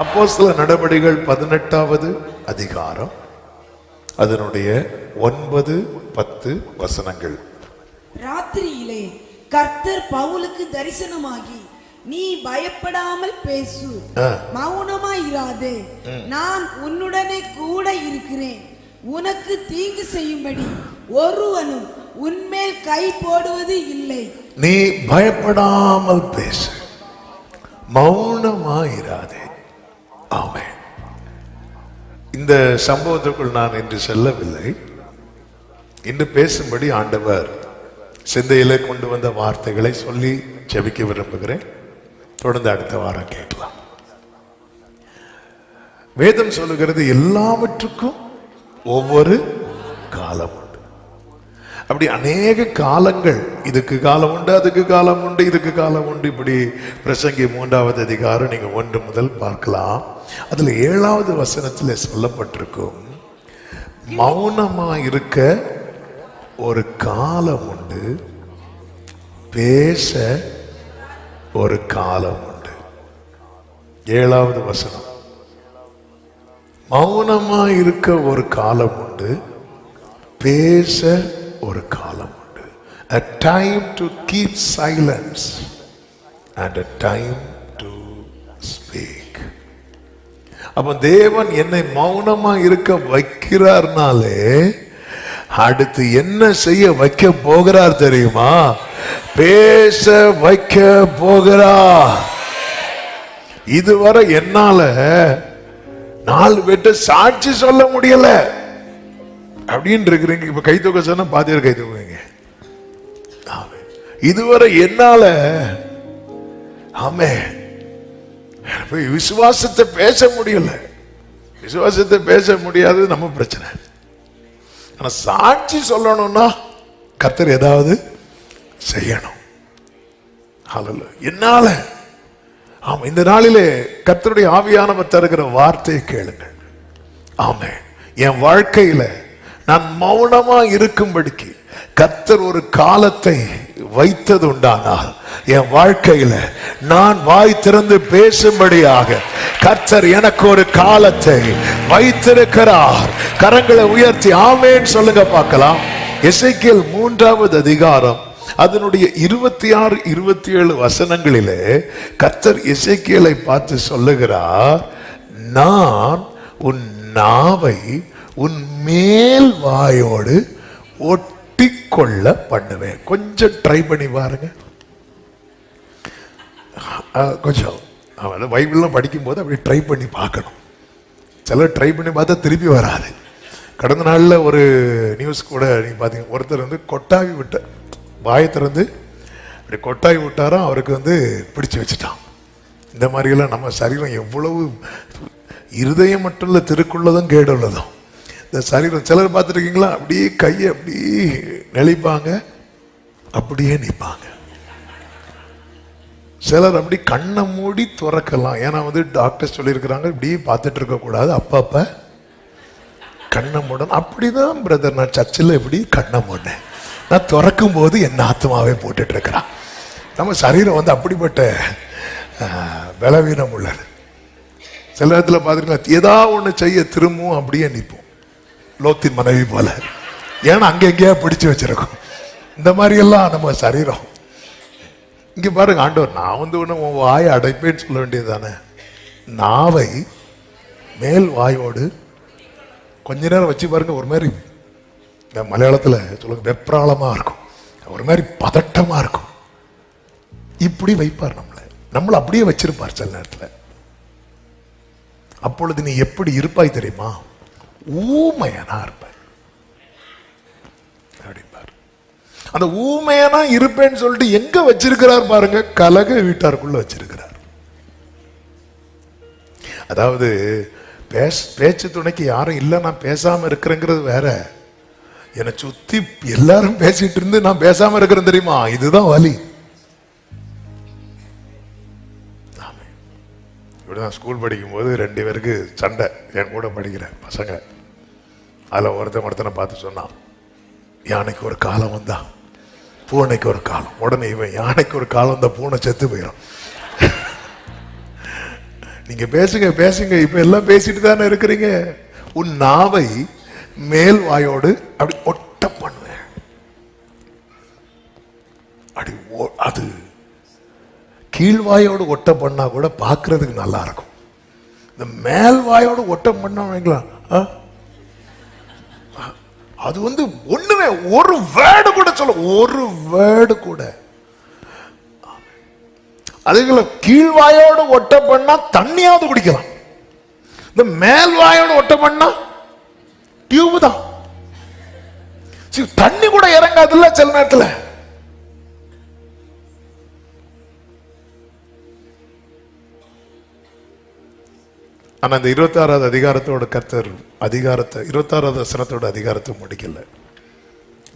அப்போஸ்தலர் நடபடிகள் 18வது அதிகாரம் அதனுடைய 9, 10 வசனங்கள். ராத்திரியிலே கர்த்தர் பவுலுக்கு தரிசனமாகி, நீ பயப்படாமல் பேசு, மௌனமாயிராதே, நான் உன்னுடனே கூட இருக்கிறேன், உனக்கு தீங்கு செய்யும்படி ஒருவனும் உன்மேல் கை போடுவது இல்லை. நீ பயப்படாமல் பேசு, மௌனமாயிராதே. ஆமென். இந்த சம்பவத்திற்குள் நான் இன்று செல்லவில்லை. இன்று பேசும்படி ஆண்டவர் சிந்தையிலே கொண்டு வந்த வார்த்தைகளை சொல்லி ஜெபிக்க விரும்புகிறேன். தொடர்ந்து அடுத்த வாரம் கேட்கலாம். வேதம் சொல்லுகிறது எல்லாவற்றுக்கும் ஒவ்வொரு காலம் உண்டு. அப்படி அநேக காலங்கள், இதுக்கு காலம் உண்டு, அதுக்கு காலம் உண்டு, இதுக்கு காலம் உண்டு. இப்படி பிரசங்கி 3வது அதிகாரம் நீங்க 1 முதல் பார்க்கலாம். அதுல 7வது வசனத்தில் சொல்லப்பட்டிருக்கும், மௌனமா இருக்க ஒரு காலம் உண்டு, பேச ஒரு காலம் உண்டு. 7வது வசனம், மௌனமா இருக்க ஒரு காலம் உண்டு, பேச ஒரு காலம் உண்டு. A time to keep silence and a time to speak. அப்ப தேவன் என்னை மௌனமா இருக்க வைக்கிறார்னாலே அடுத்து என்ன செய்ய வைக்க போகிறார் தெரியுமா? பேச வைக்க போகிறார். இதுவரை என்னால 4 பேர்ட்ட சாட்சி சொல்ல முடியல அப்படின்னு இருக்கிறீங்க. இப்ப கை தூக்க சொன்னா பாதி பேர் கை தூக்குவீங்க. இதுவரை என்னால ஆமே விசுவாசத்தை பேச முடியல. விசுவாசத்தை பேச முடியாது நம்ம பிரச்சனை. ஆனா சாட்சி சொல்லணும்னா கர்த்தர் ஏதாவது செய்யணும். என்னால ஆமா, இந்த நாளிலே கர்த்தருடைய ஆவியானவர் தருகிற வார்த்தையை கேளுங்கள். ஆமே, என் வாழ்க்கையில நான் மௌனமா இருக்கும்படிக்கு கர்த்தர் ஒரு காலத்தை வைத்தது உண்டானால், என் வாழ்க்கையில நான் வாய் திறந்து பேசும்படியாக கர்த்தர் எனக்கு ஒரு காலத்தை வைத்திருக்கிறார். கரங்களை உயர்த்தி ஆமென் சொல்லுங்க பார்க்கலாம். எசேக்கியேல் 3வது அதிகாரம் அதனுடைய 26, 27 வசனங்களிலே கர்த்தர் எசேக்கியேலை பார்த்து சொல்லுகிறார், நான் உன் நாவை உன் மேல் வாயோடு ஒட்டிக்கொள்ள பண்ணுவேன். கொஞ்சம் ட்ரை பண்ணி பாருங்க. கொஞ்சம் பைபிள்லாம் படிக்கும் போது அப்படி ட்ரை பண்ணி பார்க்கணும். சிலர் ட்ரை பண்ணி பார்த்தா திருப்பி வராது. கடந்த நாளில் ஒரு நியூஸ் கூட நீங்க பார்த்தீங்க, ஒருத்தர் கொட்டாவி விட்ட வாயை திறந்து அப்படி கொட்டாவி விட்டாராம், அவருக்கு பிடிச்சு வச்சுட்டான். இந்த மாதிரியெல்லாம் நம்ம சரீரம் எவ்வளவு இருதயம் மட்டும் இல்லை, திருக்குள்ளதும் கேடுள்ளதும் இந்த சரீரம். சிலர் பார்த்துருக்கீங்களா, அப்படியே கையை அப்படியே நெளிப்பாங்க, அப்படியே நிற்பாங்க. சிலர் அப்படி கண்ணை மூடி துறக்கலாம். ஏன்னா டாக்டர் சொல்லியிருக்கிறாங்க இப்படி பார்த்துட்டு இருக்கக்கூடாது, அப்பப்ப கண்ணை மூடணும். அப்படிதான் பிரதர், நான் சர்ச்சில் எப்படி கண்ணை மூடினேன், நான் திறக்கும் போது என் ஆத்மாவே போட்டுட்டு இருக்கிறான். நம்ம சரீரம் அப்படிப்பட்ட பலவீனம் உள்ளது. சில இடத்துல பார்த்துருக்கீங்களா, ஏதாவது ஒன்று செய்ய திரும்பவும் அப்படியே நிற்போம், லோத்தின் மனைவி போல. ஏன்னா அங்கே எங்கேயா பிடிச்சு வச்சிருக்கோம். இந்த மாதிரி எல்லாம் நம்ம சரீரம். இங்க பாருங்க, ஆண்டவர் நான் ஒன்று உன் வாயை அடைப்பேன்னு சொல்ல வேண்டியது தானே. நாவை மேல் வாயோடு கொஞ்ச நேரம் வச்சு பாருங்க. ஒரு மாதிரி இந்த மலையாளத்தில் சொல்லுங்க, வெப்ராளமா இருக்கும், ஒரு மாதிரி பதட்டமா இருக்கும். இப்படி வைப்பார் நம்மளை அப்படியே வச்சிருப்பார் சில நேரத்தில். அப்பொழுது நீ எப்படி இருப்பாய் தெரியுமா? ஊமையனா இருப்பாய் அப்படிப்பார். அந்த ஊமையனா இருப்பேன்னு சொல்லிட்டு எங்க வச்சிருக்கிறார் பாருங்க, கலக வீட்டாருக்குள்ள வச்சிருக்கிறார். அதாவது பேச்சு துணைக்கு யாரும் இல்லை, நான் பேசாம இருக்கிறேங்கிறது வேற. என்னை சுத்தி எல்லாரும் பேசிட்டு இருந்து நான் பேசாம இருக்கிறேன் தெரியுமா, இதுதான் வலி. இப்படிதான் ஸ்கூல் படிக்கும் போது 2 பேருக்கு சண்டை, என் கூட படிக்கிற பசங்க. அதில் ஒருத்தனை பார்த்து சொன்னான், யானைக்கு ஒரு காலம் வந்தா பூனைக்கு ஒரு காலம். உடனே இவன் யானைக்கு ஒரு காலம் வந்தா பூனை செத்து போயிடும். நீங்க பேசுங்க பேசுங்க, இப்ப எல்லாம் பேசிட்டு தானே இருக்கிறீங்க. உன் நாவை மேல் வாயோடு அப்படி ஒட்ட பண்ணுவேன். அப்படி அது கீழ்வாயோடு ஒட்ட பண்ணா கூட பார்க்கறதுக்கு நல்லா இருக்கும். இந்த மேல் வாயோடு ஒட்ட பண்ணா அது ஒண்ணுமே ஒரு வேர்டு கூட சொல்ல, ஒரு வேர்டு கூட. அதுல கீழ்வாயோடு ஒட்ட பண்ணா தண்ணியாவது குடிக்கலாம். இந்த மேல் வாயோடு ஒட்ட பண்ணா டியூப் தான், தண்ணி கூட இறங்காதுல்ல சில நேரத்துல. ஆனா இந்த 26வது அதிகாரத்தோட கர்த்தர் அதிகாரத்தை 26வது வசனத்தோட அதிகாரத்தை முடிக்கல.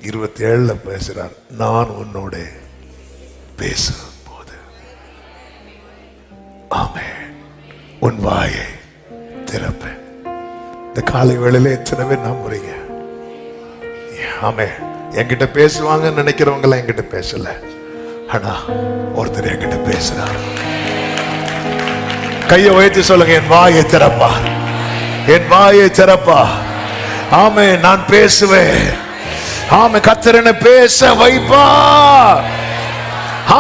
27ல பேசுறார், நான் உன்னோட பேசும் போது ஆமென் உன் வாயை திறப்பேன். இந்த காலை வேளையில எத்தனை பேர் நம்புறீங்க? ஆமென். என்கிட்ட பேசுவாங்கன்னு நினைக்கிறவங்க எல்லாம் என்கிட்ட பேசல, ஆனா ஒருத்தர் என்கிட்ட பேசுறார். கையை உயர்த்தி சொல்லுங்க, என் வாயை திறப்பா, என் வாயை திறப்பா. ஆமே, நான் பேசுவேன். ஆமே, கர்த்தர் என்னை பேச வைப்பா.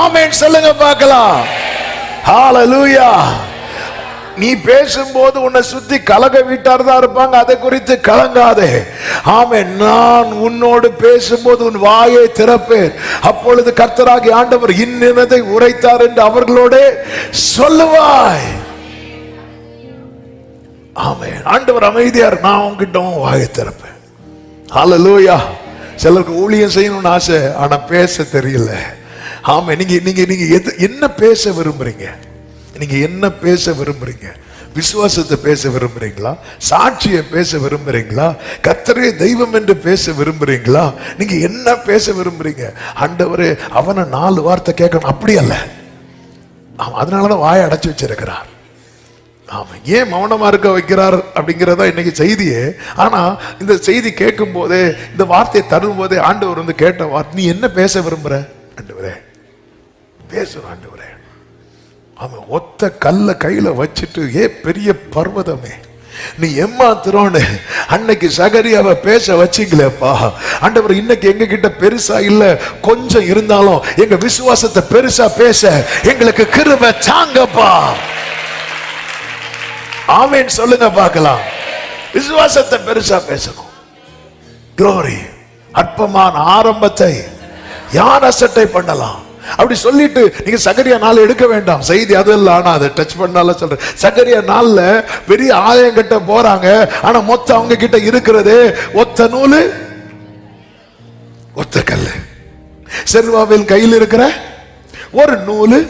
ஆமென் சொல்லுங்க பார்க்கலாம். ஹalleluya. நீ பேசும்போது உன்னை சுத்தி கலக வீட்டார் தான் இருப்பாங்க, அதை குறித்து கலங்காதே. ஆமென். நான் உன்னோடு பேசும்போது உன் வாயை திறப்பேன், அப்பொழுது கர்த்தராகிய ஆண்டவர் இன்னதை உரைத்தார் என்று அவர்களோட சொல்லுவாய். ஆமென். ஆண்டவர் அமைதியார், நான் உன்கிட்ட வாயை திறப்பேன். ஹalleluya. சிலருக்கு ஊழியம் செய்யணும்னு ஆசை, ஆனா பேச தெரியல. ஆமென். நீங்க என்ன பேச விரும்புறீங்க? நீங்க என்ன பேச விரும்புறீங்க? விசுவாசத்தை பேச விரும்புறீங்களா? சாட்சியை பேச விரும்புறீங்களா? கர்த்தரே தெய்வம் என்று பேச விரும்புறீங்களா? நீங்க என்ன பேச விரும்புறீங்க? ஆண்டவரே அவனை 4 வார்த்தை கேட்கணும், அப்படி அல்ல. அதனாலதான் வாயை அடைச்சு வச்சிருக்கிறார். ஆமா, ஏன் மௌனமா இருக்க வைக்கிறார் அப்படிங்கிறதா இன்னைக்கு செய்தியே. ஆனா இந்த செய்தி கேட்கும் போதே, இந்த வார்த்தையை தரும் போதே ஆண்டவர் கேட்ட வார்த்தை, நீ என்ன பேச விரும்புற? ஆண்டவரே பேசுற. ஆண்டவரே அவன் ஒத்த கல்ல கையில வச்சுட்டு, ஏ பெரிய பர்வதமே நீ ஏமாத்துறோன்னு அன்னைக்கு சகரியாவை பேச வச்சிங்களேப்பா. ஆண்டவர் இன்னைக்கு எங்க கிட்ட பெருசா இல்ல, கொஞ்சம் இருந்தாலும் எங்க விசுவாசத்தை பெருசா பேச எங்களுக்கு கிருபை தாங்கப்பா. ஆமென் சொல்லுங்க பார்க்கலாம். விசுவாசத்தை பெருசா பேசணும். க்ளோரி. அற்பமான ஆரம்பத்தை யார் அசட்டை பண்ணலாம்? அப்படி சொல்லிட்டு நீங்க சகரியா 4 எடுக்க வேண்டாம், செய்தி அது இல்ல. ஆனா அதை டச் பண்ணால சொல்றேன். சகரியா 4 பெரிய ஆலயம் கட்ட போறாங்க, ஆனா மொத்தம் அவங்க கிட்ட இருக்கிறது ஒத்த நூலு, ஒத்த கல்லு. செருபாபேல் கையில் இருக்கிற ஒரு நூலு,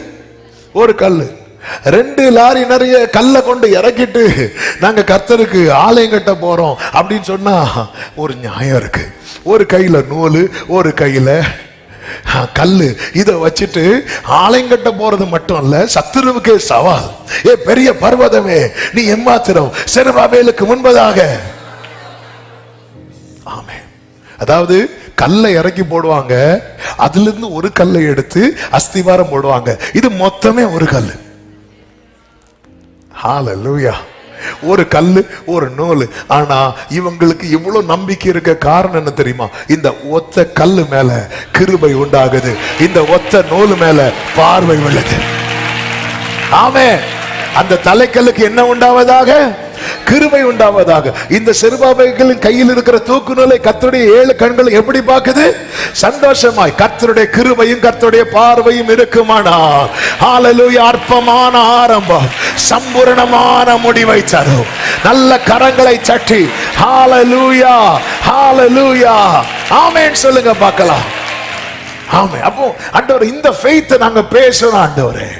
ஒரு கல்லு. 2 லாரி நிறைய கல்லை கொண்டு இறக்கிட்டு நாங்க கர்த்தருக்கு ஆலயம் கட்ட போறோம் அப்படின்னு சொன்னா ஒரு நியாயம் இருக்கு. ஒரு கையில நூலு, ஒரு கையில கல்லு. இத வச்சுட்டு ஆலயம் கட்ட போறது மட்டும் இல்ல, சத்துருவுக்கே சவால். ஏ பெரிய பர்வதமே நீ எம்மாத்திரம் செருபாபேலுக்கு முன்பதாக. ஆமென். அதாவது கல்லை இறக்கி போடுவாங்க, அதுல இருந்து ஒரு கல்லை எடுத்து அஸ்திவாரம் போடுவாங்க. இது மொத்தமே ஒரு கல்லு. ஹalleluya. ஒரு கல்லு, ஒரு நூல். ஆனா இவங்களுக்கு இவ்வளவு நம்பிக்கை இருக்க காரணம் என்ன தெரியுமா? இந்த ஒத்த கல்லு மேல கிருபை உண்டாகுது, இந்த ஒத்த நூல் மேல பார்வை உள்ளது. ஆமென். அந்த தலைக்கல்லுக்கு என்ன உண்டாவதாக? கிருபை உண்டாவதாக. இந்த செருபாபேலின் கையில் இருக்கிற தூக்கு நூலை கர்த்தருடைய 7 கண்கள் எப்படி பார்க்குது? சந்தோஷமாய். கர்த்தருடைய கிருபையும் கர்த்தருடைய பார்வையும் இருக்குமானால் ஹalleluya. அற்பமான ஆரம்பம் சம்பூரணமான முடிவை தரும். நல்ல கரங்களை தட்டி ஹalleluya, ஹalleluya, ஆமென் சொல்லுங்க பார்க்கலாம். ஆமென். அப்போ ஆண்டவரே இந்த ஃபெய்த் நாங்க பேசணும். ஆண்டவரே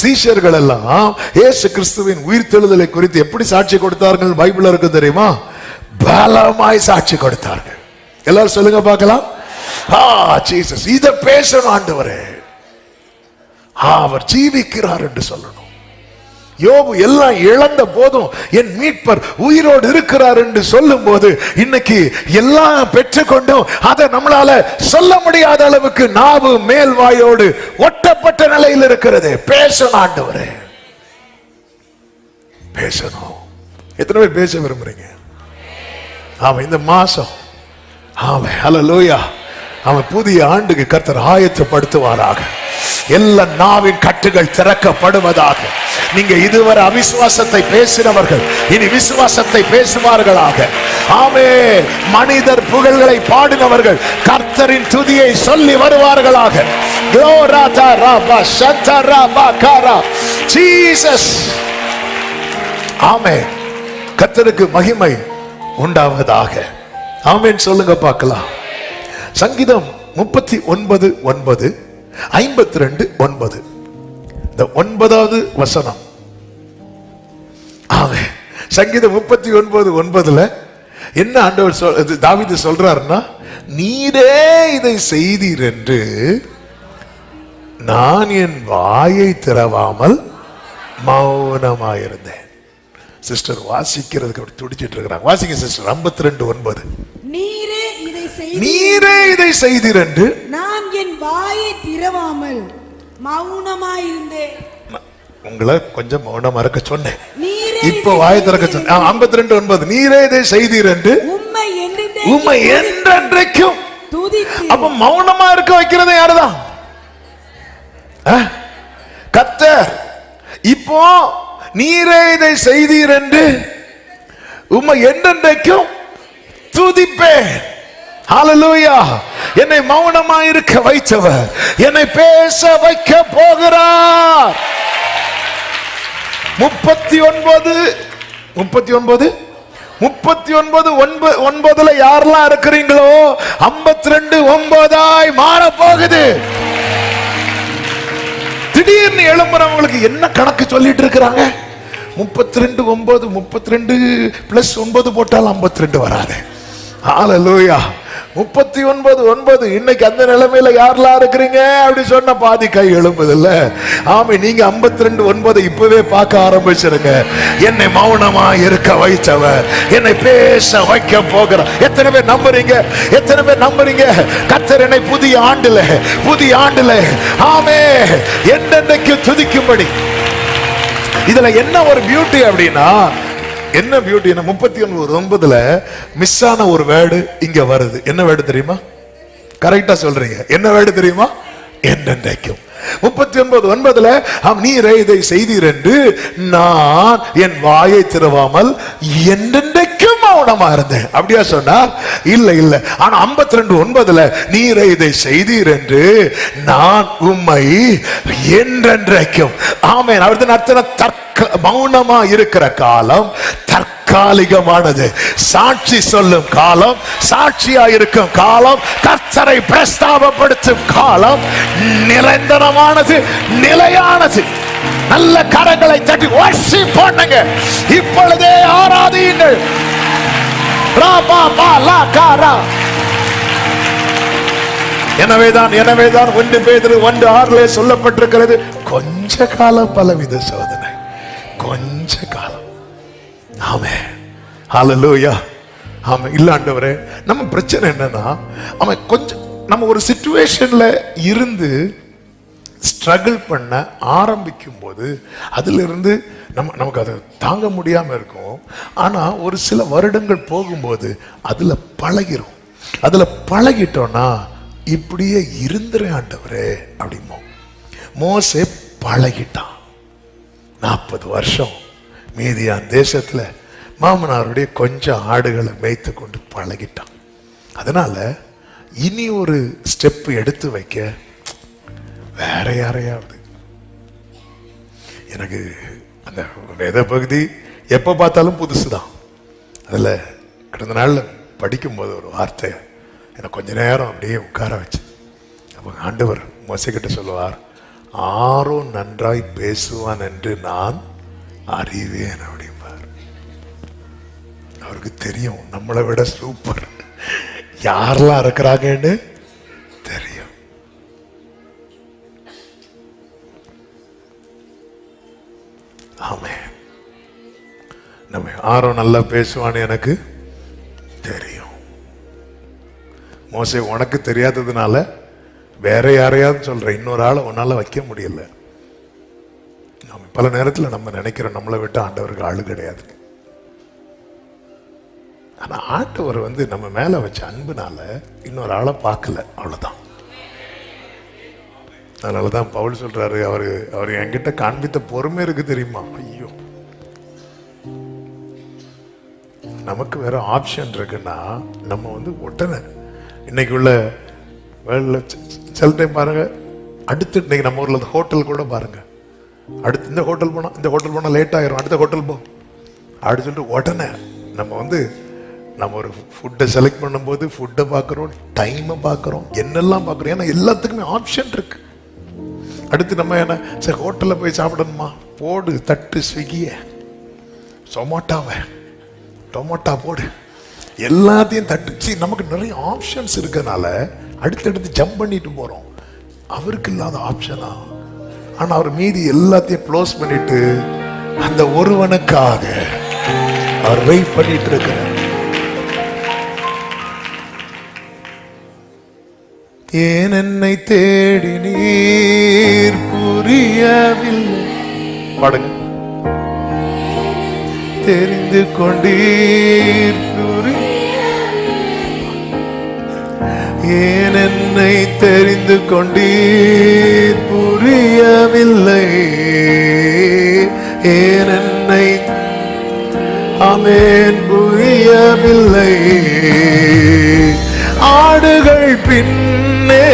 சீஷர்கள் எல்லாம் இயேசு கிறிஸ்துவின் உயிர்த்தெழுதலை குறித்து எப்படி சாட்சி கொடுத்தார்கள்? பைபிள்ல இருக்கு தெரியுமா? பலமாய் சாட்சி கொடுத்தார்கள். எல்லாரும் சொல்லுங்க பார்க்கலாம். ஜீசஸ் இத பேசணும். ஆண்டவரே அவர் ஜீவிக்கிறார் என்று சொல்லணும். யோபு எல்லாம் இழந்த போதும் என் மீட்பர் உயிரோடு இருக்கிறார் என்று சொல்லும் போது, இன்னைக்கு எல்லாம் பெற்றுக்கொண்டும் அதை நம்மளால சொல்ல முடியாத அளவுக்கு நாவு மேல் வாயோடு ஒட்டப்பட்ட நிலையில் இருக்கிறது. பேசணும். ஆண்டவரே பேசணும். எத்தனை பேர் பேச விரும்புறீங்க? ஆமா, இந்த மாசம் ஆமா ஹல்லேலூயா, அவன் புதிய ஆண்டுக்கு கர்த்தர் ஆயத்தப்படுத்துவாராக. எல்லா நாவின் கட்டுகள் திறக்கப்படுவதாக. நீங்க இதுவரை அவிசுவாசத்தை பேசினவர்கள் இனி விசுவாசத்தை பேசுவார்களாக. ஆமே, மனிதர் புகழ்களை பாடினவர்கள் கர்த்தரின் துதியை சொல்லி வருவார்களாக. ஆமே, கர்த்தருக்கு மகிமை உண்டாவதாக. ஆமென் சொல்லுங்க பார்க்கலாம். சங்கீதம் 39:9, 52:9, இந்த 9வது வசனம். ஆமென். சங்கீதம் 39:9 என்ன ஆண்டவர் தாவீது சொல்றாருன்னா, நீரே இதை செய்தீர் என்று நான் என் வாயை திறவாமல் மௌனமாயிருந்தேன். சிஸ்டர் வாசிக்கிறதுக்கு அப்படி துடிச்சிட்டு இருக்கிறாங்க. வாசிங்க சிஸ்டர். 52:9. நீரே இதை செய்தீர் என்று நான் என் வாயை திறவாமல் மௌனமாயிருந்தேன். உங்களை கொஞ்சம் மௌனமா இருக்க சொன்னேன், இப்ப வாயை திறக்க சொன்னேன். 52:9 நீரே இதை செய்தீர் என்று உம்மை என்றென்றைக்கும் துதித்து. அப்ப மௌனமா இருக்க வைக்கிறது யாருதான்? கர்த்தர். இப்போ நீரே இதை செய்தீர் என்று உம்மை என்றென்றைக்கும் துதிப்பேன். ஹல்லேலூயா. என்னை மௌனமா இருக்க வைத்தவர் என்னை பேச வைக்க போகிறார். 39:9 யாரெல்லாம் இருக்கிறீங்களோ 52:9 மாற போகுது. திடீர்னு எழும்புறவங்களுக்கு என்ன கணக்கு சொல்லிட்டு இருக்கிறாங்க? 32:9 32 + 9 போட்டால் 52 வராது. ஹல்லேலூயா. 39:9 இன்னைக்கு அந்த நிலைமையில யாரெல்லாம் இருக்கிறீங்க அப்படி சொன்ன பாதி கை எழும்புது இல்ல? ஆமா, நீங்க 52:9 இப்பவே பார்க்க ஆரம்பிச்சிருங்க. என்னை மௌனமா இருக்க வைத்தவர் என்னை பேச வைக்க போகிறார். எத்தனை பேர் நம்புறீங்க? எத்தனை பேர் நம்புறீங்க? கர்த்தர் என்னை புதிய ஆண்டுல ஆமே என்னென்னைக்கு துதிக்கும்படி. இதுல என்ன ஒரு பியூட்டி அப்படின்னா, என்ன பியூட்டி? 39:9 மிஸ் ஆன ஒரு வேர்டு இங்க வருது. என்ன வேர்டு தெரியுமா? கரெக்டா சொல்றீங்க. என்ன வேர்டு தெரியுமா? என்றென்றைக்கும். 39:9 நீரே இதை செய்தீர் என்று நான் என் வாயை திறவாமல் என்றென்றைக்கும் மௌனமா இருந்தேன். அப்படியா சொன்னார்? இல்ல. ஆனா 52:9 நீரே இதை செய்தீர் என்று நான் உம்மை என்றென்றைக்கும். ஆமென். அவர்தான் அர்த்தம். மௌனமா இருக்கிற காலம் தற்காலிகமானது. சாட்சி சொல்லும் காலம், சாட்சியா இருக்கும் காலம், கர்த்தரை பிரஸ்தாபப்படுத்தும் காலம் நிரந்தரமானது, நிலையானது. நல்ல கரங்களை தட்டி வர்ஷிப் பண்ணுங்க. இப்பொழுதே ஆராதியுங்கள். எனவேதான் 1 பேதுரு 1:6 சொல்லப்பட்டிருக்கிறது, கொஞ்ச காலம் பலவித சோதனை, கொஞ்ச காலம். ஆமென். ஹல்லேலூயா. ஆமென். இல்ல ஆண்டவரே, நம்ம பிரச்சனை என்னன்னா, அவன் கொஞ்சம் நம்ம ஒரு சிச்சுவேஷன்ல இருந்து ஸ்ட்ரகிள் பண்ண ஆரம்பிக்கும் போது அதுல இருந்து நமக்கு அதை தாங்க முடியாம இருக்கும். ஆனா ஒரு சில வருடங்கள் போகும்போது அதுல பழகிரும். அதுல பழகிட்டோம்னா இப்படியே இருந்துறேன் ஆண்டவரே அப்படிமோ. மோசே பழகிட்டான். 40 வருஷம் மீதியான் தேசத்துல மாமனாருடைய கொஞ்சம் ஆடுகளை மேய்த்து கொண்டு பழகிட்டான். அதனால இனி ஒரு ஸ்டெப் எடுத்து வைக்க வேற யாரையாவது. எனக்கு அந்த வேத பகுதி எப்ப பார்த்தாலும் புதுசுதான். அதுல கடந்த நாள்ல படிக்கும்போது ஒரு வார்த்தை எனக்கு கொஞ்ச நேரம் அப்படியே உட்கார வச்சு. அப்ப ஆண்டவர் மோசேக்கிட்ட சொல்லுவார், ஆரோன் நன்றாய் பேசுவான் என்று நான் அறிவேன் அப்படிம்பார். அவருக்கு தெரியும் நம்மளை விட சூப்பர் யாரெல்லாம் இருக்கிறாங்கன்னு தெரியும். ஆமே, நம்ம ஆரோன் நல்லா பேசுவான்னு எனக்கு தெரியும். மோசே உனக்கு தெரியாததுனால வேற யாரையாவது சொல்ற, இன்னொரு ஆளை உன்னால வைக்க முடியல. பல நேரத்தில் நம்ம நினைக்கிறோம் நம்மளை விட்டு ஆண்டவருக்கு ஆளு கிடையாது. ஆனா ஆண்டவர் நம்ம மேல வச்ச அன்புனால இன்னொரு ஆளை பார்க்கல, அவ்வளவுதான். அதனாலதான் பவுல் சொல்றாரு, அவர் என்கிட்ட காண்பித்த பொறுமை இருக்கு தெரியுமா. ஐயோ, நமக்கு வேற ஆப்ஷன் இருக்குன்னா நம்ம உடனே இன்னைக்கு உள்ள சில டைம் பாருங்க, அடுத்து இன்னைக்கு நம்ம ஊர்ல ஹோட்டல் கூட பாருங்க, அடுத்து இந்த ஹோட்டல் போனா லேட் ஆயிரும், அடுத்த ஹோட்டல் போ அப்படி சொல்லிட்டு உடனே நம்ம ஒரு ஃபுட்டை செலக்ட் பண்ணும்போது ஃபுட்டை பார்க்குறோம், டைமை பார்க்குறோம், என்னெல்லாம் பார்க்குறோம். ஏன்னா எல்லாத்துக்குமே ஆப்ஷன் இருக்கு. அடுத்து நம்ம என்ன சரி ஹோட்டலில் போய் சாப்பிடணுமா, போடு தட்டு ஸ்விக்கியை, சொமாட்டோவை, டொமேட்டோ போடு, எல்லாத்தையும் தட்டு. நமக்கு நிறைய ஆப்ஷன்ஸ் இருக்கனால அடுத்தடுத்து ஜம்ப் பண்ணிட்டு போறோம். அவருக்கு இல்லாத ஆப்ஷனா? ஆனா அவர் மீதி எல்லாத்தையும் க்ளோஸ் பண்ணிட்டு அந்த ஒருவனுக்காக அவர் வெயிட் பண்ணிட்டு இருக்கிறார். ஏன் என்னை தேடி நீர் புரியவில்லை, பாடுங்க. தெரிந்து கொண்டீர் ஏன் என்னை தெரிந்து கொண்டீர் புரியவில்லை, ஏன் என்னை ஆமென் புரியவில்லை. ஆடுகள் பின்னே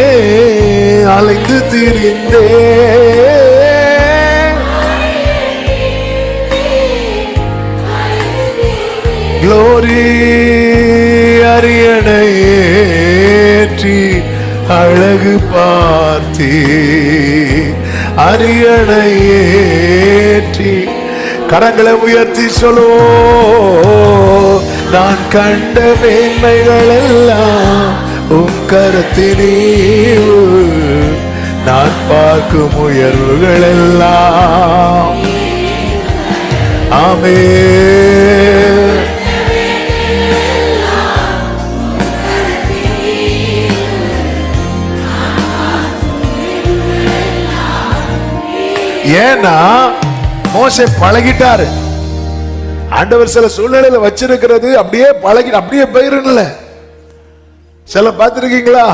அலைந்து திரிந்தே க்ளோரி அரியணை ஏற்றி அழகு பார்த்தி, அரியணை ஏற்றி கரங்களை உயர்த்தி சொல்லோ, நான் கண்ட மேன்மைகள் எல்லாம் உம் கரத்தினே, நான் பார்க்கும் உயர்வுகள் எல்லாம் ஆமென். ஏன்னா மோசே பழகிட்டாரு. ஆண்டவர் சில சூழ்நிலையில வச்சிருக்கிறது அப்படியே பழகி அப்படியே போயிருல. சில பார்த்திருக்கீங்களா,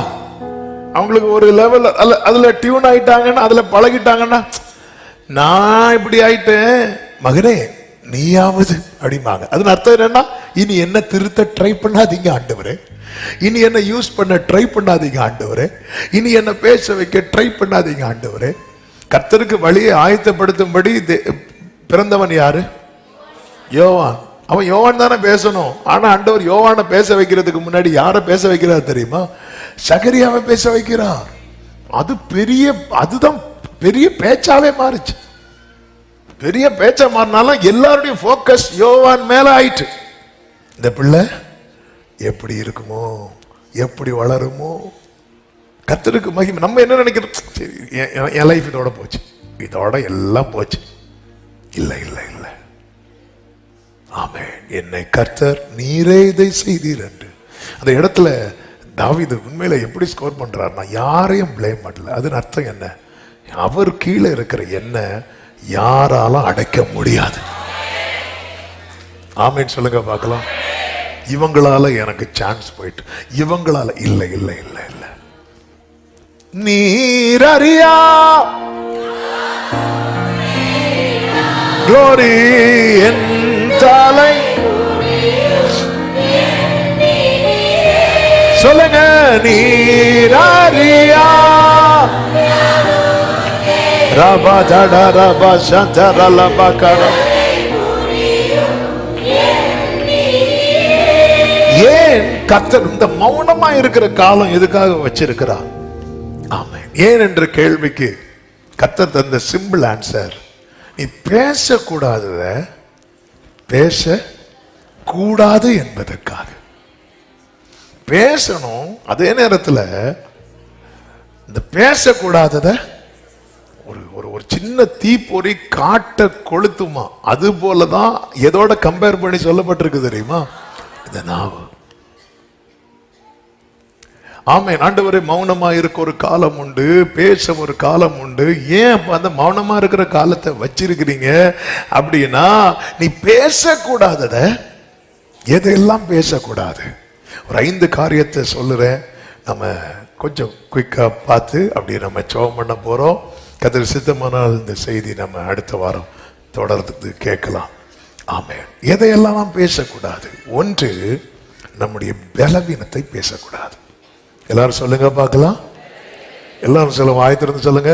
அவங்களுக்கு ஒரு லெவல் அதுல டியூன் ஆயிட்டாங்கன்னா, அதுல பழகிட்டாங்கன்னா, நான் இப்படி ஆயிட்டேன் மகனே நீயாவது அப்படிம்பாங்க. அதன் அர்த்தம் என்னன்னா, இனி என்ன திருத்த ட்ரை பண்ணாதீங்க ஆண்டவரே, இனி என்ன யூஸ் பண்ண ட்ரை பண்ணாதீங்க ஆண்டவரே, இனி என்ன பேச வைக்க ட்ரை பண்ணாதீங்க ஆண்டவரே. கர்த்தருக்கு வழியை ஆயத்தப்படுத்தும்படி பிறந்தவன் யாரு? யோவான். அவன் யோவான் தானே பேசணும். ஆனா ஆண்டவர் யோவானை பேச வைக்கிறதுக்கு முன்னாடி யாரை பேச வைக்கிறார் தெரியுமா? சகரியாவை பேச வைக்கிறார். அதுதான் பெரிய பேச்சாவே மாறுச்சு. பெரிய பேச்சா மாறினாலும் எல்லாருடைய போக்கஸ் யோவான் மேல ஆயிட்டு. இந்த பிள்ளை எப்படி இருக்குமோ, எப்படி வளருமோ, கர்த்தருக்கு மகிமை. நம்ம என்ன நினைக்கிறோம், என் லைஃப் இதோட போச்சு, இதோட எல்லாம் போச்சு. இல்லை இல்லை இல்லை, ஆமென். என்னை கர்த்தர் நீரே இதை செய்தீர் என்று அந்த இடத்துல தாவீது உண்மையில எப்படி ஸ்கோர் பண்றாருன்னா, யாரையும் பிளேம் பண்ணல. அதன் அர்த்தம் என்ன? அவர் கீழே இருக்கிற என்ன யாராலும் அடைக்க முடியாது. ஆமென் சொல்லுங்க பார்க்கலாம். இவங்களால எனக்கு சான்ஸ் போயிட்டு, இவங்களால இல்லை இல்லை இல்லை இல்லை. நீர் அறியா க்ளோரி என் தலை, சொல்லுங்க. நீர் அறியா ரபா ஜடா ரபா சந்தர லபா கர. ஏன் கர்த்தர் இந்த மௌனமா இருக்கிற காலம் எதுக்காக வச்சிருக்கிறார்? ஆமென். ஏன் என்ற கேள்விக்கு கர்த்தர் தந்த சிம்பிள் ஆன்சர், நீ பேசக்கூடாதத பேசக்கூடாது என்பதற்காக. பேசணும், அதே நேரத்தில் இந்த பேசக்கூடாதத ஒரு சின்ன தீப்பொறி காட்ட கொளுத்துமா. அது போலதான் எதோட கம்பேர் பண்ணி சொல்லப்பட்டிருக்கு தெரியுமா? இந்த நாவு. ஆமென். ஆண்டவரே, மௌனமா இருக்க ஒரு காலம் உண்டு, பேச ஒரு காலம் உண்டு. ஏன் அந்த மௌனமா இருக்கிற காலத்தை வச்சிருக்கிறீங்க அப்படின்னா, நீ பேசக்கூடாதத எதையெல்லாம் பேசக்கூடாது. ஒரு 5 காரியத்தை சொல்லுறேன். நம்ம கொஞ்சம் குயிக்கா பார்த்து அப்படியே நம்ம ஜெபம் பண்ண போறோம். கர்த்தர் சித்தமானால் இந்த செய்தி நம்ம அடுத்த வாரம் தொடர்ந்து கேட்கலாம். ஆமென். எதையெல்லாம் நாம் பேசக்கூடாது? ஒன்று, நம்முடைய பலவீனத்தை பேசக்கூடாது. எல்லாரும் சொல்லுங்க பார்க்கலாம். எல்லாரும் சொல்லுங்க, வாய் திறந்து சொல்லுங்க.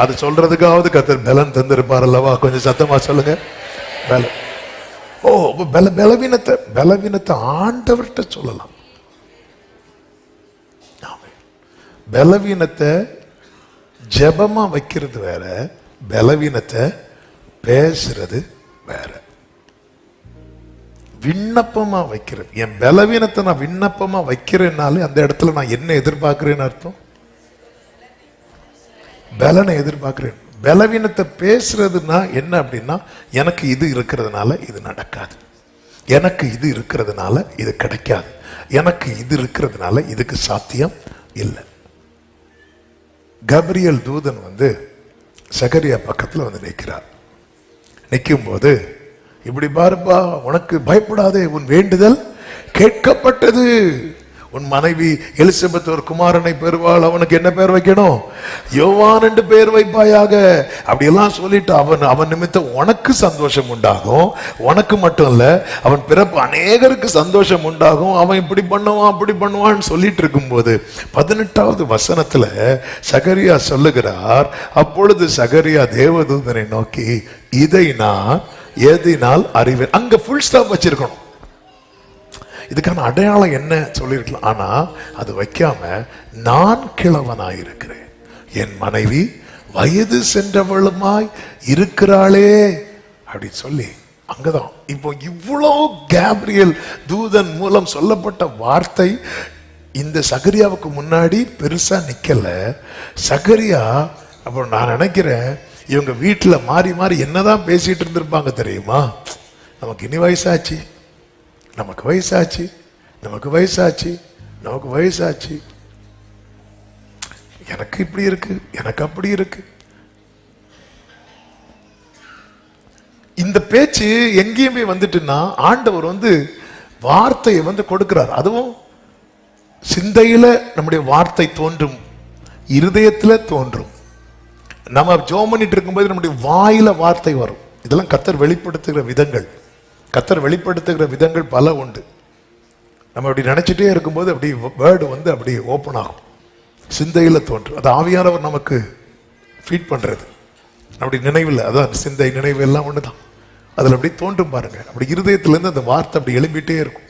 அது சொல்றதுக்காவது கர்த்தர் பலன் தந்திருப்பார் அல்லவா? கொஞ்சம் சத்தமா சொல்லுங்க. பலவீனத்தை ஆண்டவர்கிட்ட சொல்லலாம். பலவீனத்தை ஜெபமா வைக்கிறது வேற, பலவீனத்தை பேசுறது வேற. விண்ணப்பமா வைக்கிறது, என் பலவீனத்தை நான் விண்ணப்பமா வைக்கிறேன்னாலே அந்த இடத்துல நான் என்ன எதிர்பார்க்கிறேன்னு அர்த்தம்? பலனை எதிர்பார்க்கிறேன். பலவீனத்தை பேசுறதுன்னா என்ன அப்படின்னா, எனக்கு இது இருக்கிறதுனால இது நடக்காது, எனக்கு இது இருக்கிறதுனால இது கிடைக்காது, எனக்கு இது இருக்கிறதுனால இதுக்கு சாத்தியம் இல்லை. கபிரியல் தூதன் சகரியா பக்கத்துல நிற்கிறார். நிற்கும் போது, இப்படி பாருப்பா, உனக்கு பயப்படாதே, உன் வேண்டுதல் கேட்கப்பட்டது. உன் மனைவி எலிசபெத் ஒரு குமாரனை பெறுவாள், அவனுக்கு என்ன பேர் வைக்கணும்? யோவான் என்று பேர் வைப்பாயாக. அப்படியெல்லாம் சொல்லிட்டு அவன் நிமித்தம் உனக்கு சந்தோஷம் உண்டாகும். உனக்கு மட்டும் இல்ல, அவன் பிறப்பு அநேகருக்கு சந்தோஷம் உண்டாகும். அவன் இப்படி பண்ணுவான் அப்படி பண்ணுவான்னு சொல்லிட்டு இருக்கும்போது 18வது வசனத்துல சகரியா சொல்லுகிறார், அப்பொழுது சகரியா தேவதூதனை நோக்கி, இதை நான் எதினால் அறிவேன். அங்க ஃபுல் ஸ்டாப் வச்சிருக்கணும். இதுக்கான அடையாளம் என்ன சொல்லிருக்கலாம், ஆனா அது வைக்காம, நான் கிழவனாயிருக்கிறேன், என் மனைவி வயது சென்றவளுமாய் இருக்கிறாளே அப்படி சொல்லி அங்கதான். இப்போ இவ்வளோ கேப்ரியல் தூதன் மூலம் சொல்லப்பட்ட வார்த்தை இந்த சகரியாவுக்கு முன்னாடி பெருசா நிக்கல. சகரியா அப்புறம் நான் நினைக்கிறேன், இவங்க வீட்டுல மாறி மாறி என்னதான் பேசிட்டு இருந்திருப்பாங்க தெரியுமா? நமக்கு இனி வயசாச்சு, நமக்கு வயசாச்சு, நமக்கு வயசாச்சு, நமக்கு வயசாச்சு, எனக்கு இப்படி இருக்கு, எனக்கு அப்படி இருக்கு. இந்த பேச்சு எங்கேயுமே வந்துட்டுன்னா, ஆண்டவர் வார்த்தையை கொடுக்கிறார். அதுவும் சிந்தையில நம்முடைய வார்த்தை தோன்றும், இருதயத்துல தோன்றும். நம்ம ஜெபம் பண்ணிட்டு இருக்கும்போது நம்முடைய வாயில வார்த்தை வரும். இதெல்லாம் கர்த்தர் வெளிப்படுத்துகிற விதங்கள். கர்த்தர் வெளிப்படுத்துகிற விதங்கள் பல உண்டு. நம்ம அப்படி நினைச்சிட்டே இருக்கும்போது அப்படி வேர்டு அப்படி ஓப்பன் ஆகும், சிந்தையில தோன்றும். அது ஆவியானவர் நமக்கு ஃபீட் பண்றது. அப்படி நினைவில், அதான் சிந்தை நினைவு எல்லாம் ஒண்ணுதான். அதுல அப்படி தோன்றும் பாருங்க. அப்படி இருதயத்திலிருந்து அந்த வார்த்தை அப்படி எழும்பிட்டே இருக்கும்.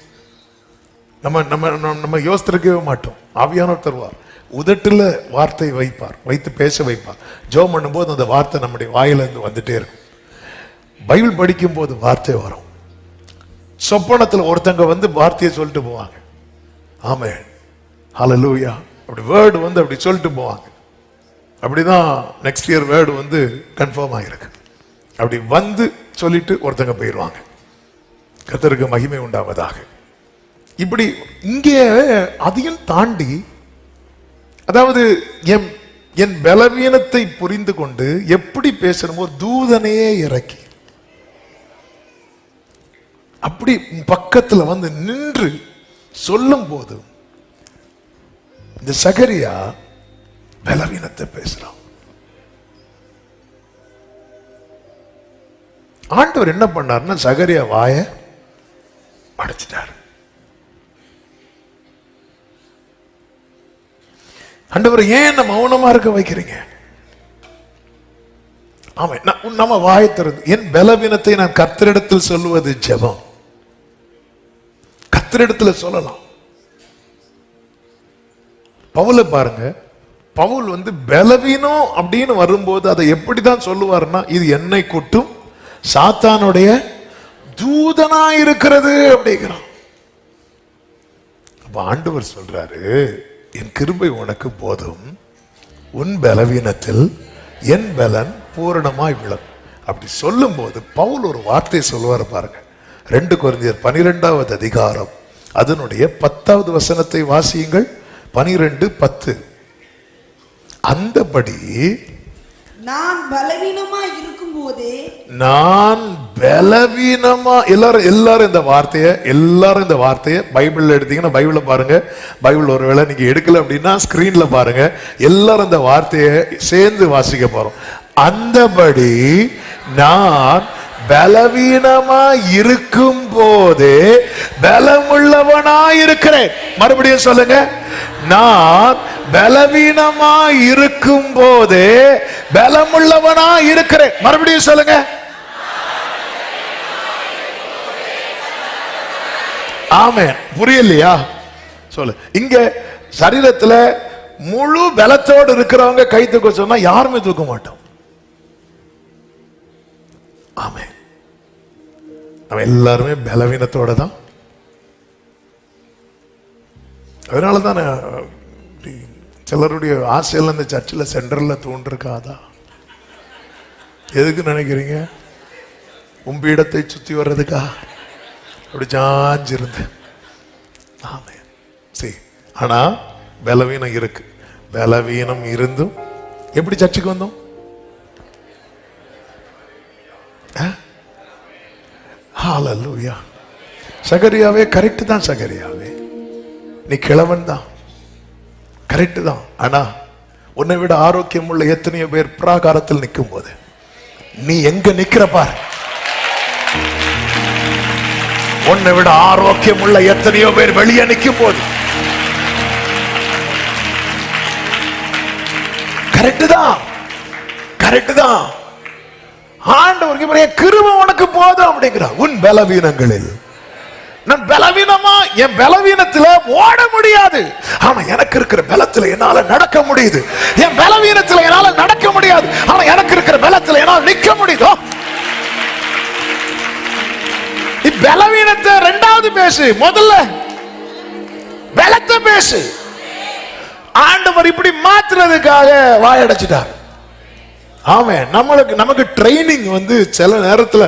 நம்ம நம்ம நம்ம யோசித்திருக்கவே மாட்டோம். ஆவியானவர் தருவார், உதட்டுல வார்த்தை வைப்பார், வைத்து பேச வைப்பார். ஜெபம் பண்ணும்போது அந்த வார்த்தை நம்முடைய வாயிலிருந்து வந்துட்டே இருக்கும். பைபிள் படிக்கும் போது வார்த்தை வரும். சொப்பனத்துல ஒருத்தங்க வார்த்தையை சொல்லிட்டு போவாங்க. ஆமென், ஹல்லேலூயா. அப்படி வேர்டு அப்படி சொல்லிட்டு போவாங்க. அப்படிதான் நெக்ஸ்ட் இயர் வேர்டு கன்ஃபார்ம் ஆகிருக்கு. அப்படி சொல்லிட்டு ஒருத்தங்க போயிடுவாங்க. கர்த்தருக்கு மகிமை உண்டாவதாக. இப்படி இங்கே அதையும் தாண்டி, அதாவது என் பலவீனத்தை புரிந்து கொண்டு எப்படி பேசணுமோ தூதனையே இறக்கி அப்படி பக்கத்துல நின்று சொல்லும் போது இந்த சகரியா பலவீனத்தை பேசுறான். ஆண்டவர் என்ன பண்ணாருன்னா, சகரியா வாய அடைச்சிட்டார். ஆண்டவர் ஏன் என்ன மௌனமா இருக்க வைக்கிறீங்க? ஆமா, நம்ம வாயை திறந்து என் பலவீனத்தை நான் கர்த்தரிடத்தில் சொல்லுவது ஜெபம். கர்த்தரிடத்தில் சொல்லலாம். பவுல பாருங்க, பவுல் பலவீனம் அப்படின்னு வரும்போது அதை எப்படிதான் சொல்லுவாருன்னா, இது என்னை கூட்டும் சாத்தானுடைய தூதனா இருக்கிறது அப்படிங்கிறான். அப்ப ஆண்டவர் சொல்றாரு, என் கிருபை உனக்கு போதும், உன் பலவீனத்தில் என் பலன் பூரணமாய் விளங்கும். அப்படி சொல்லும் போது பவுல் ஒரு வார்த்தை சொல்லுவார் பாருங்க. 2 கொரிந்தியர் 12வது அதிகாரம் அதனுடைய 10வது வசனத்தை வாசியுங்கள். 12:10. அந்தபடி நான் பலவீனமா இருக்கும் போதே, நான் பலவீனமா, எல்லாரும் இந்த வார்த்தையை பைபிள்ல எடுத்தீங்கன்னா பைபிள்ல பாருங்க. பைபிள் ஒருவேளை நீங்க எடுக்கல அப்படின்னா ஸ்கிரீன்ல பாருங்க. எல்லாரும் இந்த வார்த்தையை சேர்ந்து வாசிக்க போறோம். அந்தபடி நான் பலவீனமா இருக்கும் போதே பலமுள்ளவனா இருக்கிறேன். மறுபடியும் சொல்லுங்க, நான் பலவீனமா இருக்கும் போதே பலமுள்ளவனா இருக்கிறேன். மறுபடியும் சொல்லுங்க. ஆமென். புரியலையா? சொல்லு. இங்க சரீரத்துல முழு பலத்தோடு இருக்கிறவங்க கை தூக்க சொன்னா யாருமே தூக்க மாட்டோம். ஆமென். நம்ம எல்லாருமே பலவீனத்தோட தான். அதனாலதான் சிலருடைய ஆசையில் இந்த சர்ச்சில் சென்டரில் தூண்டிருக்காதா? எதுக்கு நினைக்கிறீங்க? உம்பீடத்தை சுத்தி வர்றதுக்கா? அப்படி சாஞ்சிருந்து. ஆமே. சரி, ஆனா பலவீனம் இருக்கு. பலவீனம் இருந்தும் எப்படி சர்ச்சுக்கு வந்தோம்? ஹல்லேலூயா. சகரியாவே கரெக்ட் தான். சகரியாவே நீ கிழவன் தான், கரெக்ட் தான். ஆனா உன்னை விட ஆரோக்கியம் உள்ள எத்தனையோ பேர் பிராகாரத்தில் நிற்கும் போது நீ எங்க நிக்கிற பார். உன்னை விட ஆரோக்கியம் உள்ள எத்தனையோ பேர் வெளியே நிற்கும் போது கரெக்ட் தான், கரெக்ட் தான். ஆண்டவர் கிருபை உனக்கு போதும் அப்படிங்கிறார். உன் பலவீனங்களில் நான் பலவீனமா, என் பலவீனத்துல ஓட முடியாது, ஆனா எனக்கு இருக்கிற பலத்துல என்னால நடக்க முடியுது. என் பலவீனத்துல என்னால நடக்க முடியாது, ஆனா எனக்கு இருக்கிற பலத்துல என்னால நிக்க முடியுதோ. பலவீனத்தை ரெண்டாவது பேசு, முதல்ல பலத்தை பேசு. ஆண்டவர் இப்படி மாத்துறதுக்காக வாயடைச்சிட்டார். ஆமென். நமக்கு ட்ரைனிங் சில நேரத்துல